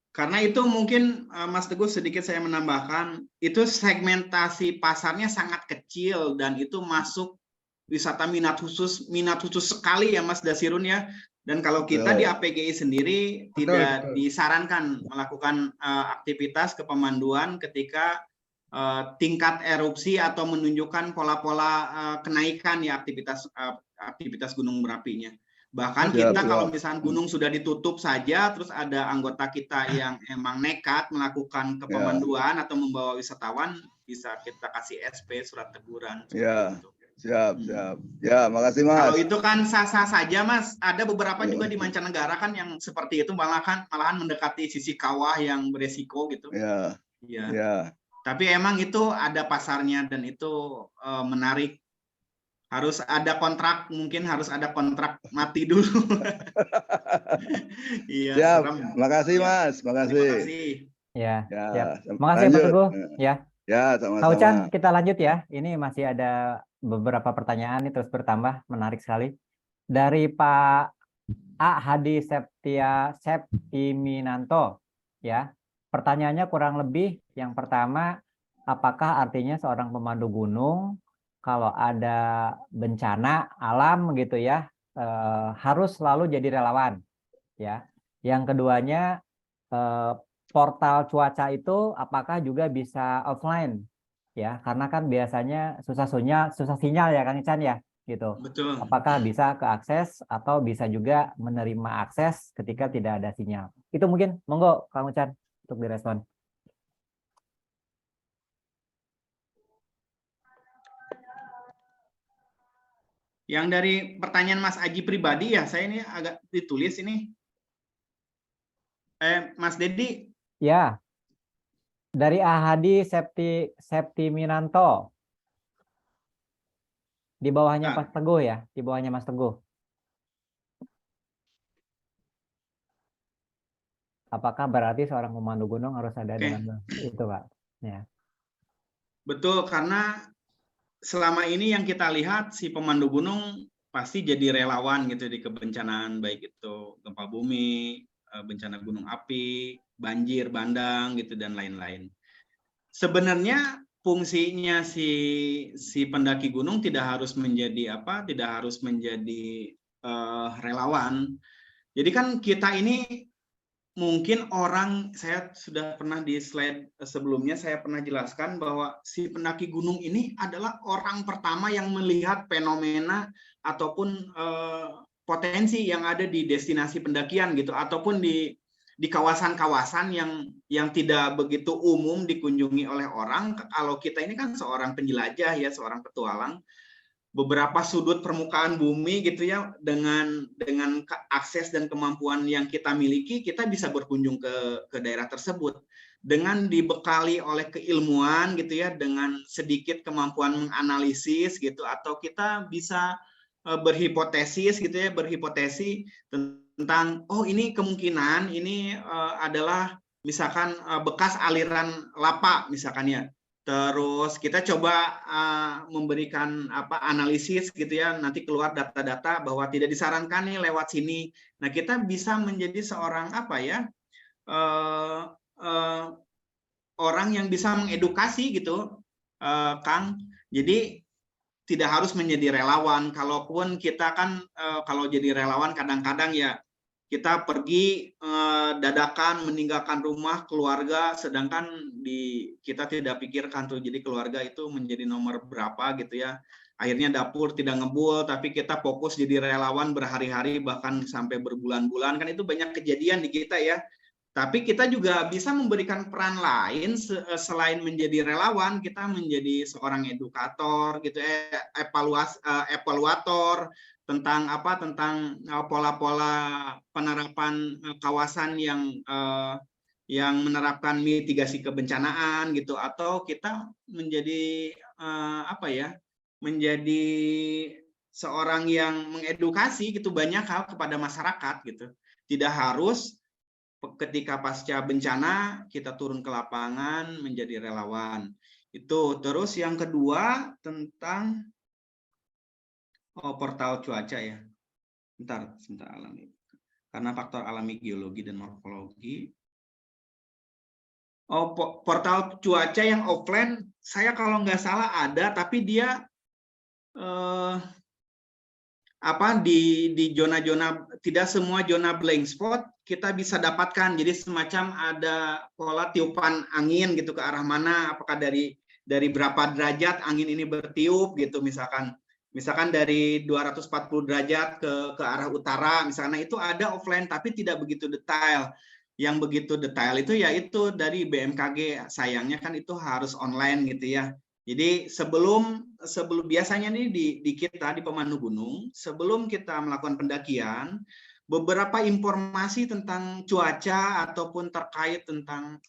Karena itu mungkin Mas Teguh sedikit saya menambahkan, itu segmentasi pasarnya sangat kecil dan itu masuk wisata minat khusus sekali ya Mas Dasirun ya. Dan kalau kita di APGI sendiri tidak disarankan melakukan aktivitas kepemanduan ketika tingkat erupsi atau menunjukkan pola-pola kenaikan ya aktivitas gunung berapinya. Bahkan kita kalau misalnya gunung sudah ditutup saja, terus ada anggota kita yang emang nekat melakukan kepemanduan atau membawa wisatawan, bisa kita kasih SP, surat teguran. Siap. Ya, makasih Mas. Kalau itu kan sah-sah saja Mas. Ada beberapa juga di mancanegara kan yang seperti itu, malahan mendekati sisi kawah yang beresiko gitu. Iya. Tapi emang itu ada pasarnya dan itu menarik. Harus ada kontrak, mungkin harus ada kontrak mati dulu. Iya. Siap. Makasih Mas. Makasih. Terima kasih. Ya. Makasih Pak Teguh. Ya. Ya, sama-sama. Kak Ucan, kita lanjut ya. Ini masih ada beberapa pertanyaan nih terus bertambah, menarik sekali. Dari Pak A. Hadi Septiminanto, ya. Pertanyaannya kurang lebih yang pertama, apakah artinya seorang pemandu gunung kalau ada bencana alam gitu ya, harus selalu jadi relawan, ya. Yang keduanya, portal cuaca itu apakah juga bisa offline? Ya, karena kan biasanya susah sinyal ya Kang Ican ya, gitu. Betul. Apakah bisa keakses atau bisa juga menerima akses ketika tidak ada sinyal? Itu mungkin, monggo Kang Ican untuk direspon. Yang dari pertanyaan Mas Aji pribadi ya, saya ini agak ditulis ini. Mas Dedi. Ya. Dari Ahadi Septiminanto. Di bawahnya Mas Teguh ya, di bawahnya Mas Teguh. Apakah berarti seorang pemandu gunung harus ada dalam itu, Pak? Ya. Betul, karena selama ini yang kita lihat si pemandu gunung pasti jadi relawan gitu di kebencanaan, baik itu gempa bumi, bencana gunung api, banjir bandang gitu dan lain-lain. Sebenarnya fungsinya si pendaki gunung tidak harus menjadi relawan. Jadi kan kita ini mungkin orang, saya sudah pernah di slide sebelumnya saya pernah jelaskan bahwa si pendaki gunung ini adalah orang pertama yang melihat fenomena ataupun potensi yang ada di destinasi pendakian gitu, ataupun di kawasan-kawasan yang tidak begitu umum dikunjungi oleh orang. Kalau kita ini kan seorang penjelajah ya, seorang petualang, beberapa sudut permukaan bumi gitu ya, dengan akses dan kemampuan yang kita miliki, kita bisa berkunjung ke daerah tersebut dengan dibekali oleh keilmuan gitu ya, dengan sedikit kemampuan menganalisis gitu, atau kita bisa berhipotesis gitu ya, berhipotesi tentang oh ini kemungkinan ini adalah misalkan bekas aliran lapa misalkan ya. Terus kita coba memberikan analisis gitu ya, nanti keluar data-data bahwa tidak disarankan nih lewat sini. Nah, kita bisa menjadi seorang orang yang bisa mengedukasi gitu, Kang. Jadi tidak harus menjadi relawan. Kalaupun kita kan kalau jadi relawan kadang-kadang ya kita pergi dadakan meninggalkan rumah keluarga, sedangkan kita tidak pikirkan tuh, jadi keluarga itu menjadi nomor berapa gitu ya. Akhirnya dapur tidak ngebul, tapi kita fokus jadi relawan berhari-hari bahkan sampai berbulan-bulan, kan itu banyak kejadian di kita ya. Tapi kita juga bisa memberikan peran lain selain menjadi relawan, kita menjadi seorang edukator gitu, evaluator tentang pola-pola penerapan kawasan yang menerapkan mitigasi kebencanaan gitu, atau kita menjadi menjadi seorang yang mengedukasi gitu banyak hal kepada masyarakat gitu. Tidak harus ketika pasca bencana kita turun ke lapangan menjadi relawan. Itu. Terus yang kedua tentang portal cuaca ya. Sebentar alami. Karena faktor alami geologi dan morfologi. Portal cuaca yang offline saya kalau nggak salah ada, tapi dia di zona-zona, tidak semua zona blank spot kita bisa dapatkan. Jadi semacam ada pola tiupan angin gitu ke arah mana, apakah dari berapa derajat angin ini bertiup gitu, misalkan dari 240 derajat ke arah utara misalnya. Nah, itu ada offline tapi tidak begitu detail. Yang begitu detail itu yaitu dari BMKG, sayangnya kan itu harus online gitu ya. Jadi sebelum biasanya nih di kita di pemandu gunung, sebelum kita melakukan pendakian, beberapa informasi tentang cuaca ataupun terkait tentang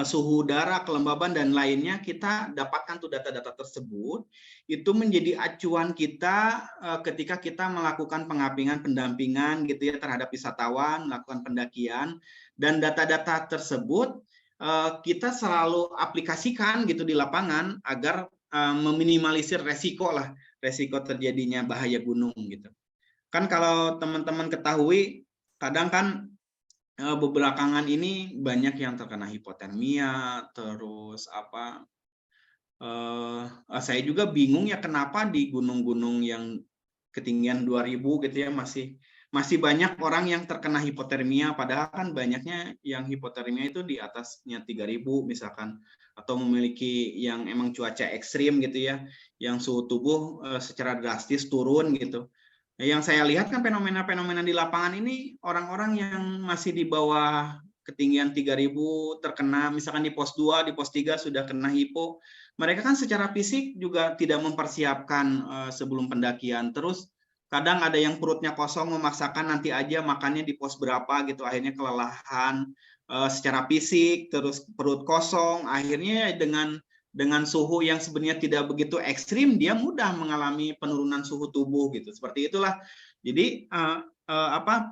suhu udara, kelembaban dan lainnya, kita dapatkan tuh data-data tersebut. Itu menjadi acuan kita ketika kita melakukan pendampingan gitu ya terhadap wisatawan, melakukan pendakian, dan data-data tersebut kita selalu aplikasikan gitu di lapangan agar meminimalisir resiko terjadinya bahaya gunung gitu. Kan kalau teman-teman ketahui, kadang kan belakangan ini banyak yang terkena hipotermia, terus saya juga bingung ya kenapa di gunung-gunung yang ketinggian 2000 gitu ya masih banyak orang yang terkena hipotermia, padahal kan banyaknya yang hipotermia itu di atasnya 3000 misalkan, atau memiliki yang emang cuaca ekstrim gitu ya, yang suhu tubuh secara drastis turun gitu. Yang saya lihat kan fenomena-fenomena di lapangan ini orang-orang yang masih di bawah ketinggian 3000 terkena, misalkan di pos 2, di pos 3 sudah kena hipo. Mereka kan secara fisik juga tidak mempersiapkan sebelum pendakian. Terus kadang ada yang perutnya kosong, memaksakan nanti aja makannya di pos berapa gitu, akhirnya kelelahan secara fisik, terus perut kosong, akhirnya dengan suhu yang sebenarnya tidak begitu ekstrim, dia mudah mengalami penurunan suhu tubuh gitu. Seperti itulah. Jadi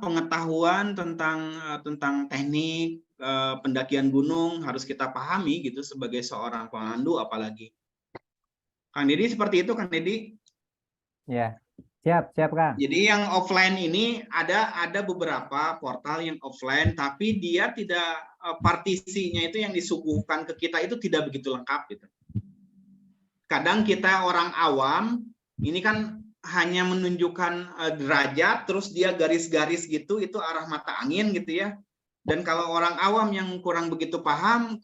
pengetahuan tentang teknik pendakian gunung harus kita pahami gitu sebagai seorang pemandu apalagi. Kang Deddy seperti itu, Kang Deddy. Ya, siap Kang. Jadi yang offline ini ada beberapa portal yang offline, tapi dia tidak partisinya itu yang disuguhkan ke kita itu tidak begitu lengkap gitu. Kadang kita orang awam ini kan hanya menunjukkan derajat, terus dia garis-garis gitu, itu arah mata angin gitu ya. Dan kalau orang awam yang kurang begitu paham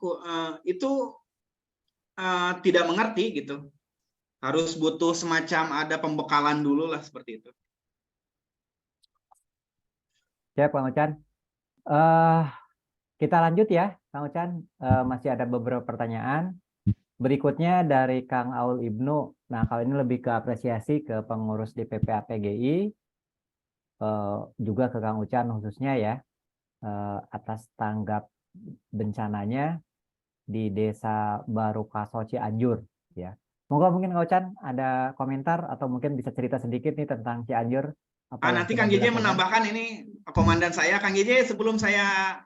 itu tidak mengerti gitu. Harus butuh semacam ada pembekalan dulu lah seperti itu. Siap Kang Ucan. Kita lanjut ya Kang Ucan. Masih ada beberapa pertanyaan. Berikutnya dari Kang Aul Ibnu. Nah, kalau ini lebih ke apresiasi ke pengurus DPP APGI, juga ke Kang Ucan khususnya ya, atas tanggap bencananya di Desa Baru Kaso Cianjur ya. Mungkin Kang Ucan ada komentar atau mungkin bisa cerita sedikit nih tentang Cianjur. Nanti Kang JJ menambahkan, ini komandan saya. Kang JJ, sebelum saya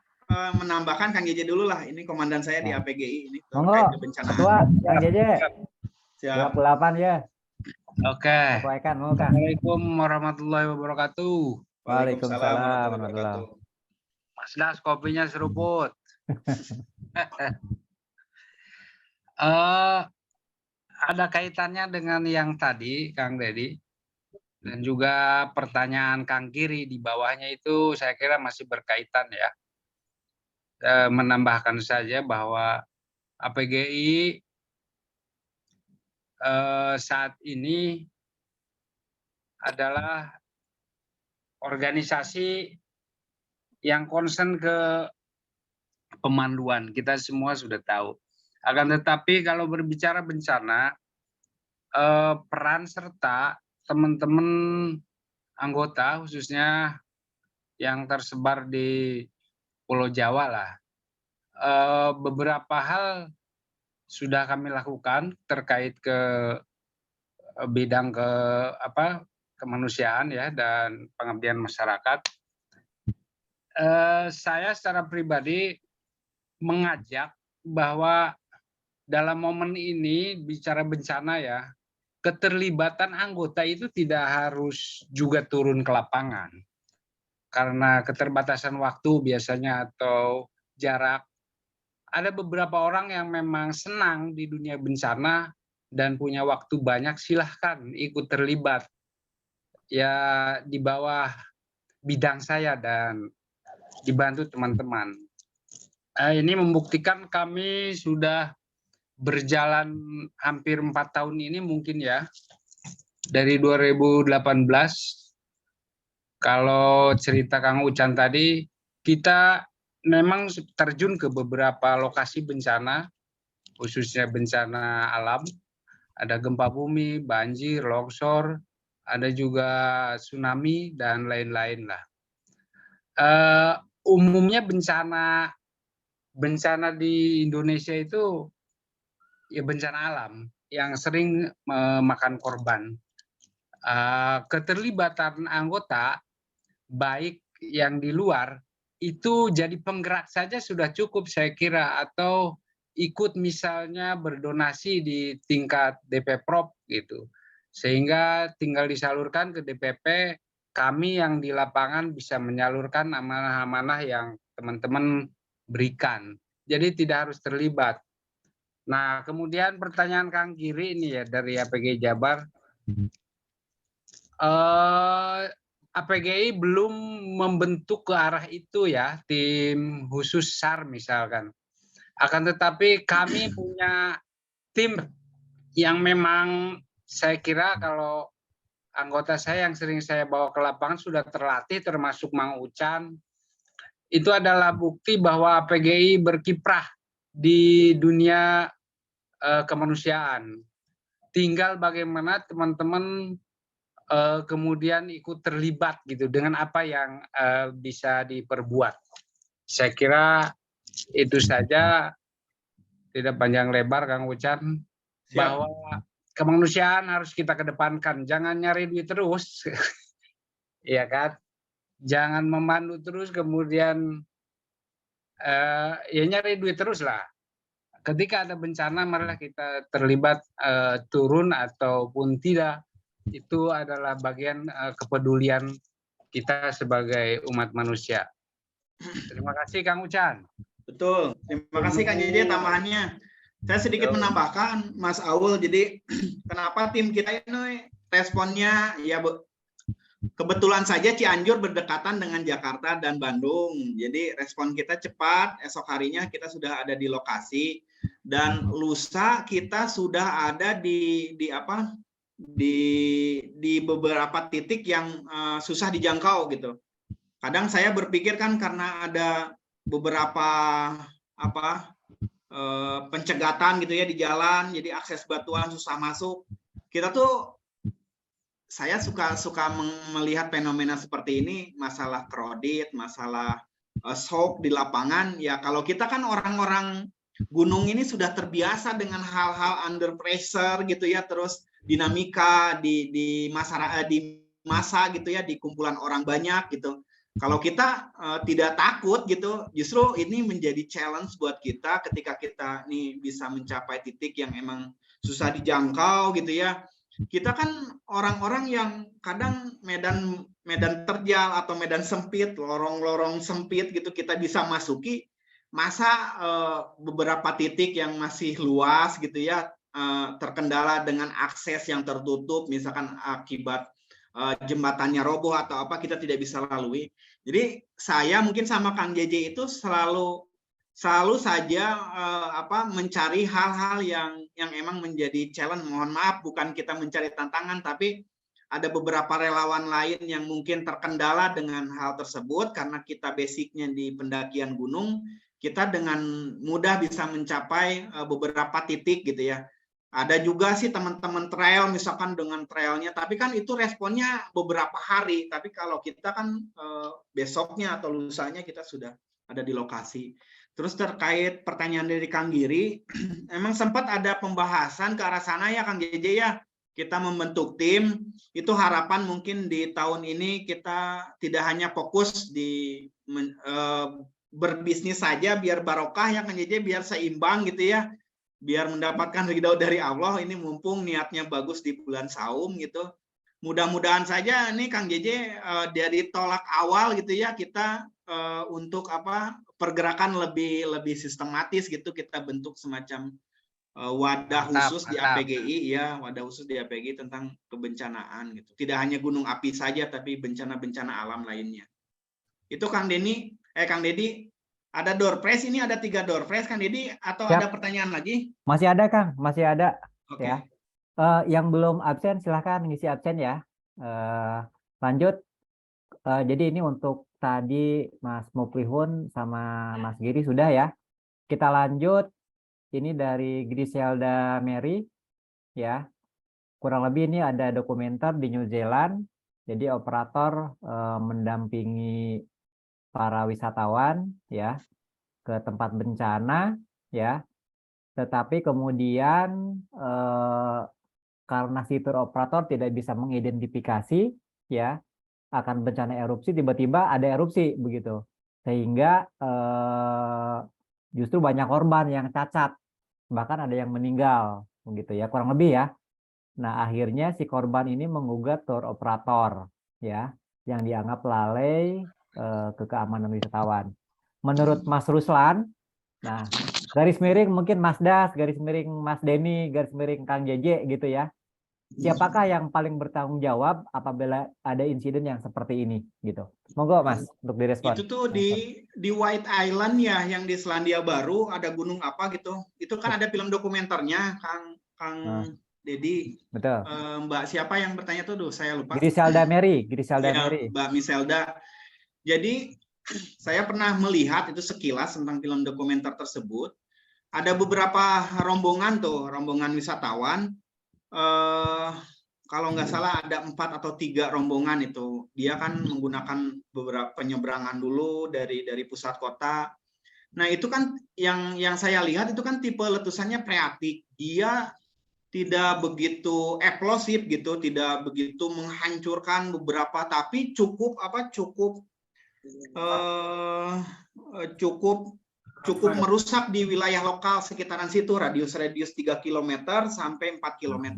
menambahkan, Kang JJ dulu lah. Ini komandan saya di APGI ini terkait kebencanaan. Ketua, Kang JJ. Siap. 28 ya. Oke. Kang. Assalamualaikum warahmatullahi wabarakatuh. Waalaikumsalam warahmatullahi wabarakatuh. Mas Das, kopinya seruput. Ada kaitannya dengan yang tadi, Kang Dedi, dan juga pertanyaan Kang Giri di bawahnya itu saya kira masih berkaitan ya. Menambahkan saja bahwa APGI saat ini adalah organisasi yang concern ke pemanduan. Kita semua sudah tahu. Akan tetapi kalau berbicara bencana, peran serta teman-teman anggota khususnya yang tersebar di Pulau Jawa lah, beberapa hal sudah kami lakukan terkait ke bidang kemanusiaan ya dan pengabdian masyarakat. Saya secara pribadi mengajak bahwa dalam momen ini bicara bencana ya, keterlibatan anggota itu tidak harus juga turun ke lapangan karena keterbatasan waktu biasanya atau jarak. Ada beberapa orang yang memang senang di dunia bencana dan punya waktu banyak, silahkan ikut terlibat ya di bawah bidang saya dan dibantu teman-teman. Ini membuktikan kami sudah berjalan hampir 4 tahun ini mungkin ya, dari 2018. Kalau cerita Kang Ucan tadi, kita memang terjun ke beberapa lokasi bencana, khususnya bencana alam. Ada gempa bumi, banjir, longsor, ada juga tsunami, dan lain-lain lah. Umumnya bencana di Indonesia itu ya bencana alam yang sering memakan korban. Keterlibatan anggota, baik yang di luar, itu jadi penggerak saja sudah cukup saya kira, atau ikut misalnya berdonasi di tingkat DPProp gitu, sehingga tinggal disalurkan ke DPP, kami yang di lapangan bisa menyalurkan amanah-amanah yang teman-teman berikan, jadi tidak harus terlibat. Nah, kemudian pertanyaan Kang Giri ini ya dari APGI Jabar, APGI belum membentuk ke arah itu ya, tim khusus SAR misalkan. Akan tetapi kami punya tim yang memang saya kira kalau anggota saya yang sering saya bawa ke lapangan sudah terlatih, termasuk Mang Ucan. Itu adalah bukti bahwa APGI berkiprah di dunia kemanusiaan. Tinggal bagaimana teman-teman kemudian ikut terlibat gitu dengan apa yang bisa diperbuat. Saya kira itu saja, tidak panjang lebar Kang Ucan. Siap. Bahwa kemanusiaan harus kita kedepankan, jangan nyari duit terus. Iya kan? Jangan memandu terus kemudian ya nyari duit terus lah. Ketika ada bencana marilah kita terlibat, turun ataupun tidak. Itu adalah bagian kepedulian kita sebagai umat manusia. Terima kasih Kang Ucan. Betul, terima kasih Kang JJ tambahannya. Saya sedikit menambahkan Mas Aul, jadi kenapa tim kita ini responnya ya kebetulan saja Cianjur berdekatan dengan Jakarta dan Bandung. Jadi respon kita cepat, esok harinya kita sudah ada di lokasi dan lusa kita sudah ada di beberapa titik yang susah dijangkau gitu. Kadang saya berpikir kan karena ada beberapa pencegatan gitu ya di jalan, jadi akses batuan susah masuk. kita tuh saya suka melihat fenomena seperti ini, masalah kredit, masalah shock di lapangan. Ya kalau kita kan orang-orang gunung ini sudah terbiasa dengan hal-hal under pressure gitu ya, terus dinamika di masyarakat, di masa gitu ya, di kumpulan orang banyak gitu. Kalau kita tidak takut gitu, justru ini menjadi challenge buat kita ketika kita nih bisa mencapai titik yang emang susah dijangkau gitu ya. Kita kan orang-orang yang kadang medan terjal atau medan sempit, lorong-lorong sempit gitu kita bisa masuki, masa beberapa titik yang masih luas gitu ya, terkendala dengan akses yang tertutup, misalkan akibat jembatannya roboh atau apa, kita tidak bisa lalui. Jadi saya mungkin sama Kang JJ itu selalu saja mencari hal-hal yang emang menjadi challenge. Mohon maaf, bukan kita mencari tantangan, tapi ada beberapa relawan lain yang mungkin terkendala dengan hal tersebut karena kita basicnya di pendakian gunung, kita dengan mudah bisa mencapai beberapa titik gitu ya. Ada juga sih teman-teman trail, misalkan dengan trailnya, tapi kan itu responnya beberapa hari. Tapi kalau kita kan besoknya atau lusanya kita sudah ada di lokasi. Terus terkait pertanyaan dari Kang Giri, emang sempat ada pembahasan ke arah sana ya Kang JJ ya. Kita membentuk tim, itu harapan mungkin di tahun ini kita tidak hanya fokus di berbisnis saja biar barokah ya Kang JJ, biar seimbang gitu ya. Biar mendapatkan ridho dari Allah, ini mumpung niatnya bagus di bulan Saum gitu. Mudah-mudahan saja nih Kang JJ dari tolak awal gitu ya, kita untuk pergerakan lebih sistematis gitu, kita bentuk semacam wadah khusus di APGI ya, wadah khusus di APGI tentang kebencanaan gitu. Tidak hanya gunung api saja tapi bencana-bencana alam lainnya. Itu Kang Dedi, ada door prize, ini ada 3 door prize Kang Dedi, atau Siap. ada pertanyaan lagi? Masih ada Kang, masih ada. Oke. Ya. Yang belum absen silahkan ngisi absen ya. Lanjut. Jadi ini untuk tadi Mas Muplihun sama Mas Giri sudah ya. Kita lanjut. Ini dari Griselda Mary ya. Kurang lebih ini ada dokumenter di New Zealand. Jadi operator mendampingi para wisatawan ya ke tempat bencana ya. Tetapi kemudian karena si tour operator tidak bisa mengidentifikasi ya akan bencana erupsi, tiba-tiba ada erupsi begitu, sehingga justru banyak korban yang cacat, bahkan ada yang meninggal begitu ya, kurang lebih ya. Nah akhirnya si korban ini menggugat tour operator ya yang dianggap lalai ke keamanan wisatawan. Menurut Mas Ruslan, nah garis miring mungkin Mas Das, garis miring Mas Denny, garis miring Kang JJ gitu ya. Siapakah yang paling bertanggung jawab apabila ada insiden yang seperti ini gitu? Monggo Mas untuk direspon. Itu tuh di White Island ya, yang di Selandia Baru ada gunung apa gitu. Itu kan ada film dokumenternya Kang Dedi. Betul. Mbak siapa yang bertanya tuh? Saya lupa. Griselda Mary. Mbak Miselda. Jadi saya pernah melihat itu sekilas tentang film dokumenter tersebut. Ada beberapa rombongan wisatawan. Kalau nggak salah ada 4 atau 3 rombongan itu. Dia kan menggunakan beberapa penyeberangan dulu dari pusat kota. Nah itu kan yang saya lihat itu kan tipe letusannya freatik. Dia tidak begitu eksplosif gitu, tidak begitu menghancurkan beberapa, tapi cukup merusak di wilayah lokal sekitaran situ, radius 3 km sampai 4 km.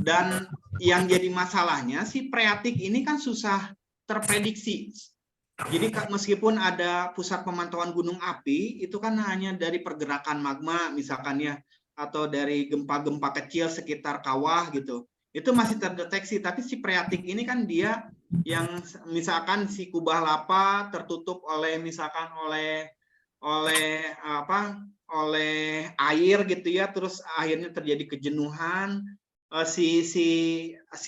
Dan yang jadi masalahnya si freatik ini kan susah terprediksi. Jadi meskipun ada pusat pemantauan gunung api, itu kan hanya dari pergerakan magma misalkan ya, atau dari gempa-gempa kecil sekitar kawah gitu. Itu masih terdeteksi, tapi si freatik ini kan dia yang misalkan si kubah lava tertutup oleh air gitu ya, terus akhirnya terjadi kejenuhan, si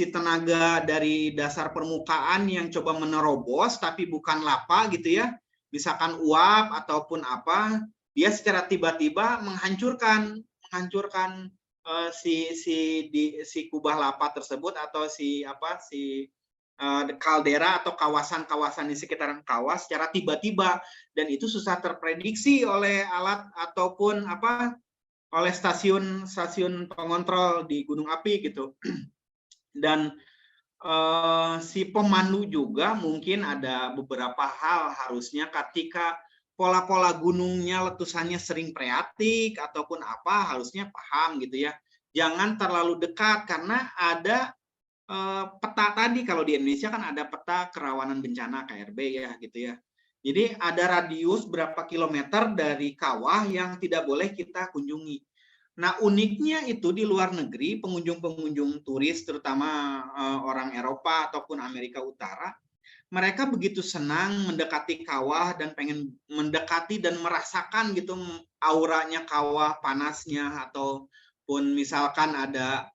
tenaga dari dasar permukaan yang coba menerobos tapi bukan lava gitu ya, misalkan uap ataupun apa, dia secara tiba-tiba menghancurkan si kubah lava tersebut atau kaldera atau kawasan-kawasan di sekitaran kawah secara tiba-tiba, dan itu susah terprediksi oleh alat ataupun oleh stasiun pengontrol di gunung api gitu. Dan si pemandu juga mungkin ada beberapa hal harusnya ketika pola-pola gunungnya letusannya sering freatik ataupun harusnya paham gitu ya. Jangan terlalu dekat karena ada peta tadi, kalau di Indonesia kan ada peta kerawanan bencana KRB ya gitu ya. Jadi ada radius berapa kilometer dari kawah yang tidak boleh kita kunjungi. Nah, uniknya itu di luar negeri, pengunjung-pengunjung turis, terutama orang Eropa ataupun Amerika Utara, mereka begitu senang mendekati kawah dan pengen mendekati dan merasakan gitu auranya kawah, panasnya, ataupun misalkan ada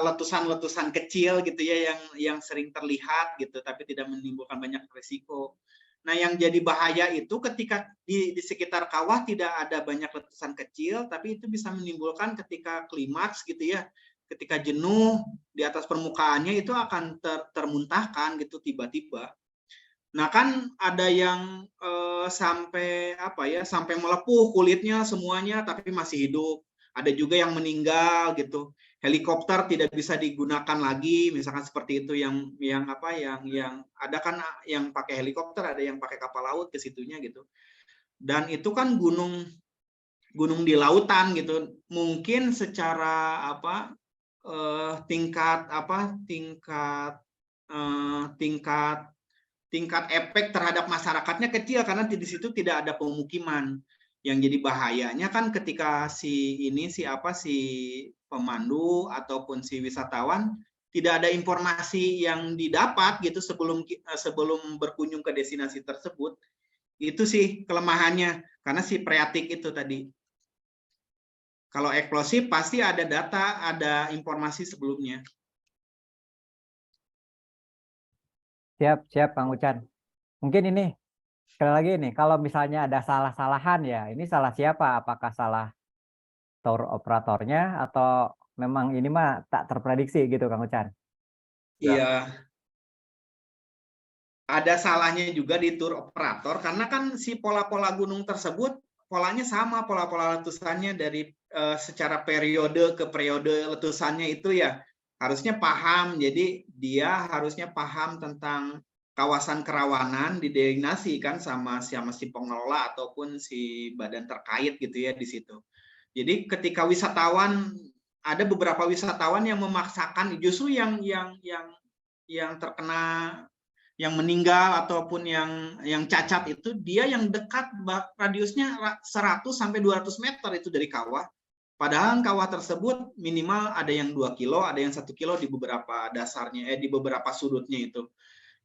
letusan-letusan kecil gitu ya yang sering terlihat gitu, tapi tidak menimbulkan banyak risiko. Nah, yang jadi bahaya itu ketika di sekitar kawah tidak ada banyak letusan kecil, tapi itu bisa menimbulkan ketika klimaks gitu ya, ketika jenuh di atas permukaannya itu akan termuntahkan gitu tiba-tiba. Nah, kan ada yang sampai sampai melepuh kulitnya semuanya tapi masih hidup. Ada juga yang meninggal gitu. Helikopter tidak bisa digunakan lagi, misalkan seperti itu yang ada kan yang pakai helikopter, ada yang pakai kapal laut ke situnya gitu. Dan itu kan gunung di lautan gitu. Mungkin secara tingkat efek terhadap masyarakatnya kecil karena di situ tidak ada pemukiman. Yang jadi bahayanya kan ketika si pemandu ataupun si wisatawan tidak ada informasi yang didapat gitu sebelum berkunjung ke destinasi tersebut. Itu sih kelemahannya karena si freatik itu tadi. Kalau eksplosif pasti ada data, ada informasi sebelumnya. Siap, Kang Ucan. Mungkin ini sekali lagi nih, kalau misalnya ada salah-salahan ya, ini salah siapa? Apakah salah tour operatornya atau memang ini mah tak terprediksi gitu, Kang Ucan? Iya. Ada salahnya juga di tour operator karena kan si pola-pola gunung tersebut polanya sama, pola-pola letusannya dari secara periode ke periode letusannya itu ya harusnya paham. Jadi dia harusnya paham tentang kawasan kerawanan didesignasikan sama si pengelola ataupun si badan terkait gitu ya di situ. Jadi ketika wisatawan, ada beberapa wisatawan yang memaksakan justru yang terkena, yang meninggal ataupun yang cacat itu dia yang dekat, radiusnya 100 sampai 200 meter itu dari kawah. Padahal kawah tersebut minimal ada yang 2 kilo, ada yang 1 kilo di beberapa dasarnya, di beberapa sudutnya itu.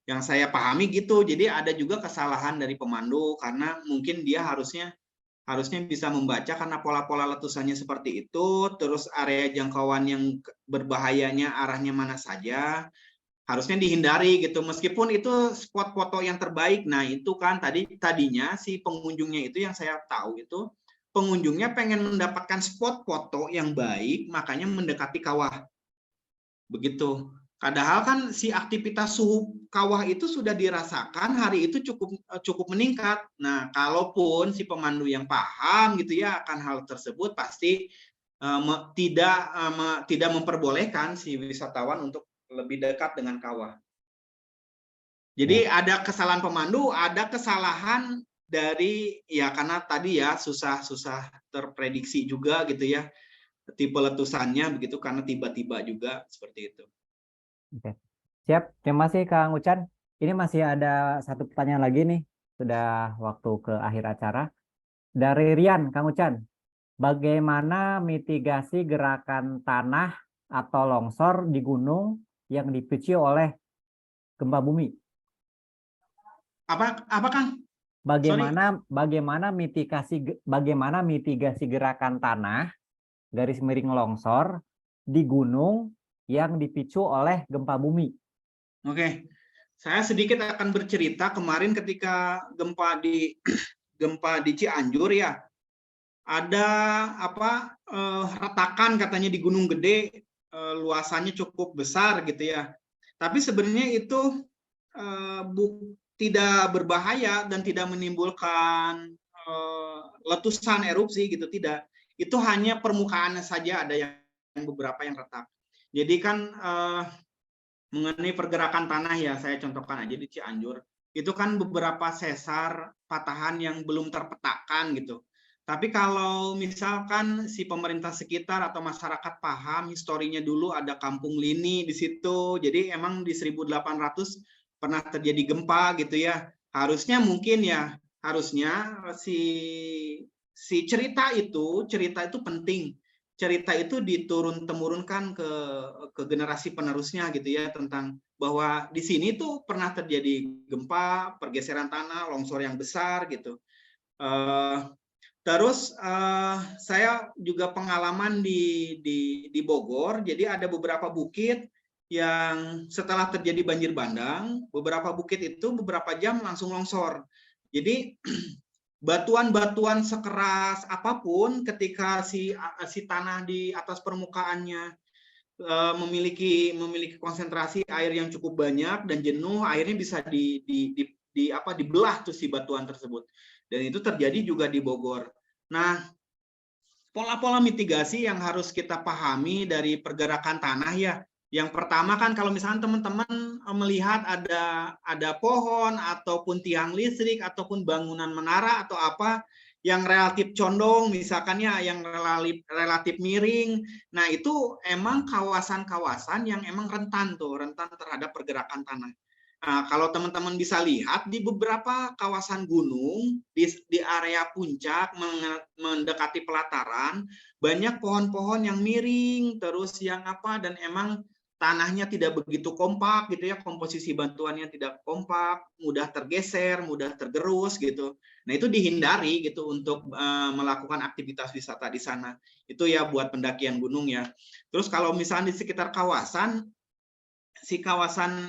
Yang saya pahami gitu. Jadi ada juga kesalahan dari pemandu karena mungkin dia harusnya bisa membaca karena pola-pola letusannya seperti itu, terus area jangkauan yang berbahayanya arahnya mana saja, harusnya dihindari gitu. Meskipun itu spot foto yang terbaik. Nah, itu kan tadinya si pengunjungnya itu yang saya tahu itu pengunjungnya pengen mendapatkan spot foto yang baik, makanya mendekati kawah. Begitu. Padahal kan si aktivitas suhu kawah itu sudah dirasakan hari itu cukup meningkat. Nah, kalaupun si pemandu yang paham gitu ya akan hal tersebut pasti tidak memperbolehkan si wisatawan untuk lebih dekat dengan kawah. Jadi ada kesalahan pemandu, ada kesalahan dari ya karena tadi ya susah terprediksi juga gitu ya tipe letusannya begitu karena tiba-tiba juga seperti itu. Oke. Siap, terima kasih Kang Ucan. Ini masih ada satu pertanyaan lagi nih, sudah waktu ke akhir acara. Dari Rian, Kang Ucan, bagaimana mitigasi gerakan tanah atau longsor di gunung yang dipicu oleh gempa bumi? Apa Kang? Bagaimana mitigasi gerakan tanah garis miring longsor di gunung yang dipicu oleh gempa bumi? Oke, saya sedikit akan bercerita kemarin ketika gempa di Cianjur ya. ada retakan katanya di Gunung Gede, luasannya cukup besar gitu ya. Tapi sebenarnya itu tidak berbahaya dan tidak menimbulkan letusan erupsi gitu, tidak. Itu hanya permukaannya saja ada yang beberapa yang retak. Jadi kan mengenai pergerakan tanah ya, saya contohkan aja di Cianjur. Itu kan beberapa sesar patahan yang belum terpetakan gitu. Tapi kalau misalkan si pemerintah sekitar atau masyarakat paham historinya dulu ada Kampung Lini di situ. Jadi emang di 1800 pernah terjadi gempa gitu ya. Harusnya si cerita itu penting. Cerita itu diturun-temurunkan ke generasi penerusnya gitu ya, tentang bahwa di sini tuh pernah terjadi gempa, pergeseran tanah, longsor yang besar gitu. Terus saya juga pengalaman di Bogor, jadi ada beberapa bukit yang setelah terjadi banjir bandang, beberapa bukit itu beberapa jam langsung longsor. Jadi batuan-batuan sekeras apapun ketika si tanah di atas permukaannya memiliki konsentrasi air yang cukup banyak dan jenuh, airnya bisa dibelah tuh si batuan tersebut. Dan itu terjadi juga di Bogor. Nah, pola-pola mitigasi yang harus kita pahami dari pergerakan tanah ya. Yang pertama kan kalau misalnya teman-teman melihat ada pohon ataupun tiang listrik ataupun bangunan menara atau apa yang relatif condong, misalkan ya yang relatif miring. Nah, itu emang kawasan-kawasan yang emang rentan terhadap pergerakan tanah. Nah, kalau teman-teman bisa lihat di beberapa kawasan gunung di area puncak mendekati pelataran banyak pohon-pohon yang miring terus yang dan emang tanahnya tidak begitu kompak gitu ya, komposisi batuannya tidak kompak, mudah tergeser, mudah tergerus gitu. Nah, itu dihindari gitu untuk melakukan aktivitas wisata di sana. Itu ya buat pendakian gunung ya. Terus kalau misalnya di sekitar kawasan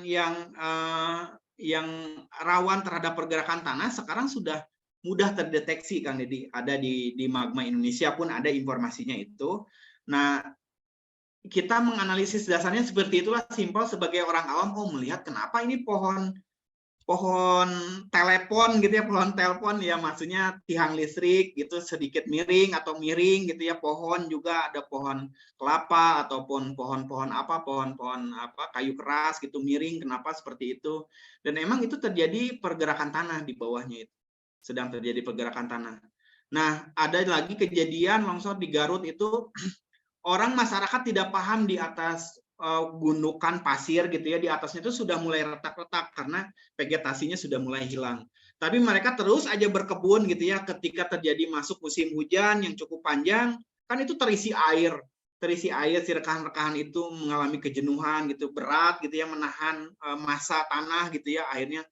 yang rawan terhadap pergerakan tanah sekarang sudah mudah terdeteksi kan, jadi ada di Magma Indonesia pun ada informasinya itu. Nah, kita menganalisis dasarnya seperti itulah, simpel sebagai orang awam, melihat kenapa ini pohon telepon gitu ya, pohon telepon ya, maksudnya tiang listrik gitu sedikit miring atau miring gitu ya, pohon juga ada pohon kelapa ataupun pohon-pohon kayu keras gitu miring, kenapa seperti itu. Dan emang itu terjadi pergerakan tanah di bawahnya, itu sedang terjadi pergerakan tanah. Nah, ada lagi kejadian longsor di Garut itu masyarakat tidak paham di atas gundukan pasir gitu ya, di atasnya itu sudah mulai retak-retak karena vegetasinya sudah mulai hilang. Tapi mereka terus aja berkebun gitu ya, ketika terjadi masuk musim hujan yang cukup panjang, kan itu terisi air, si rekan-rekan itu mengalami kejenuhan gitu, berat gitu ya, menahan massa tanah gitu ya, akhirnya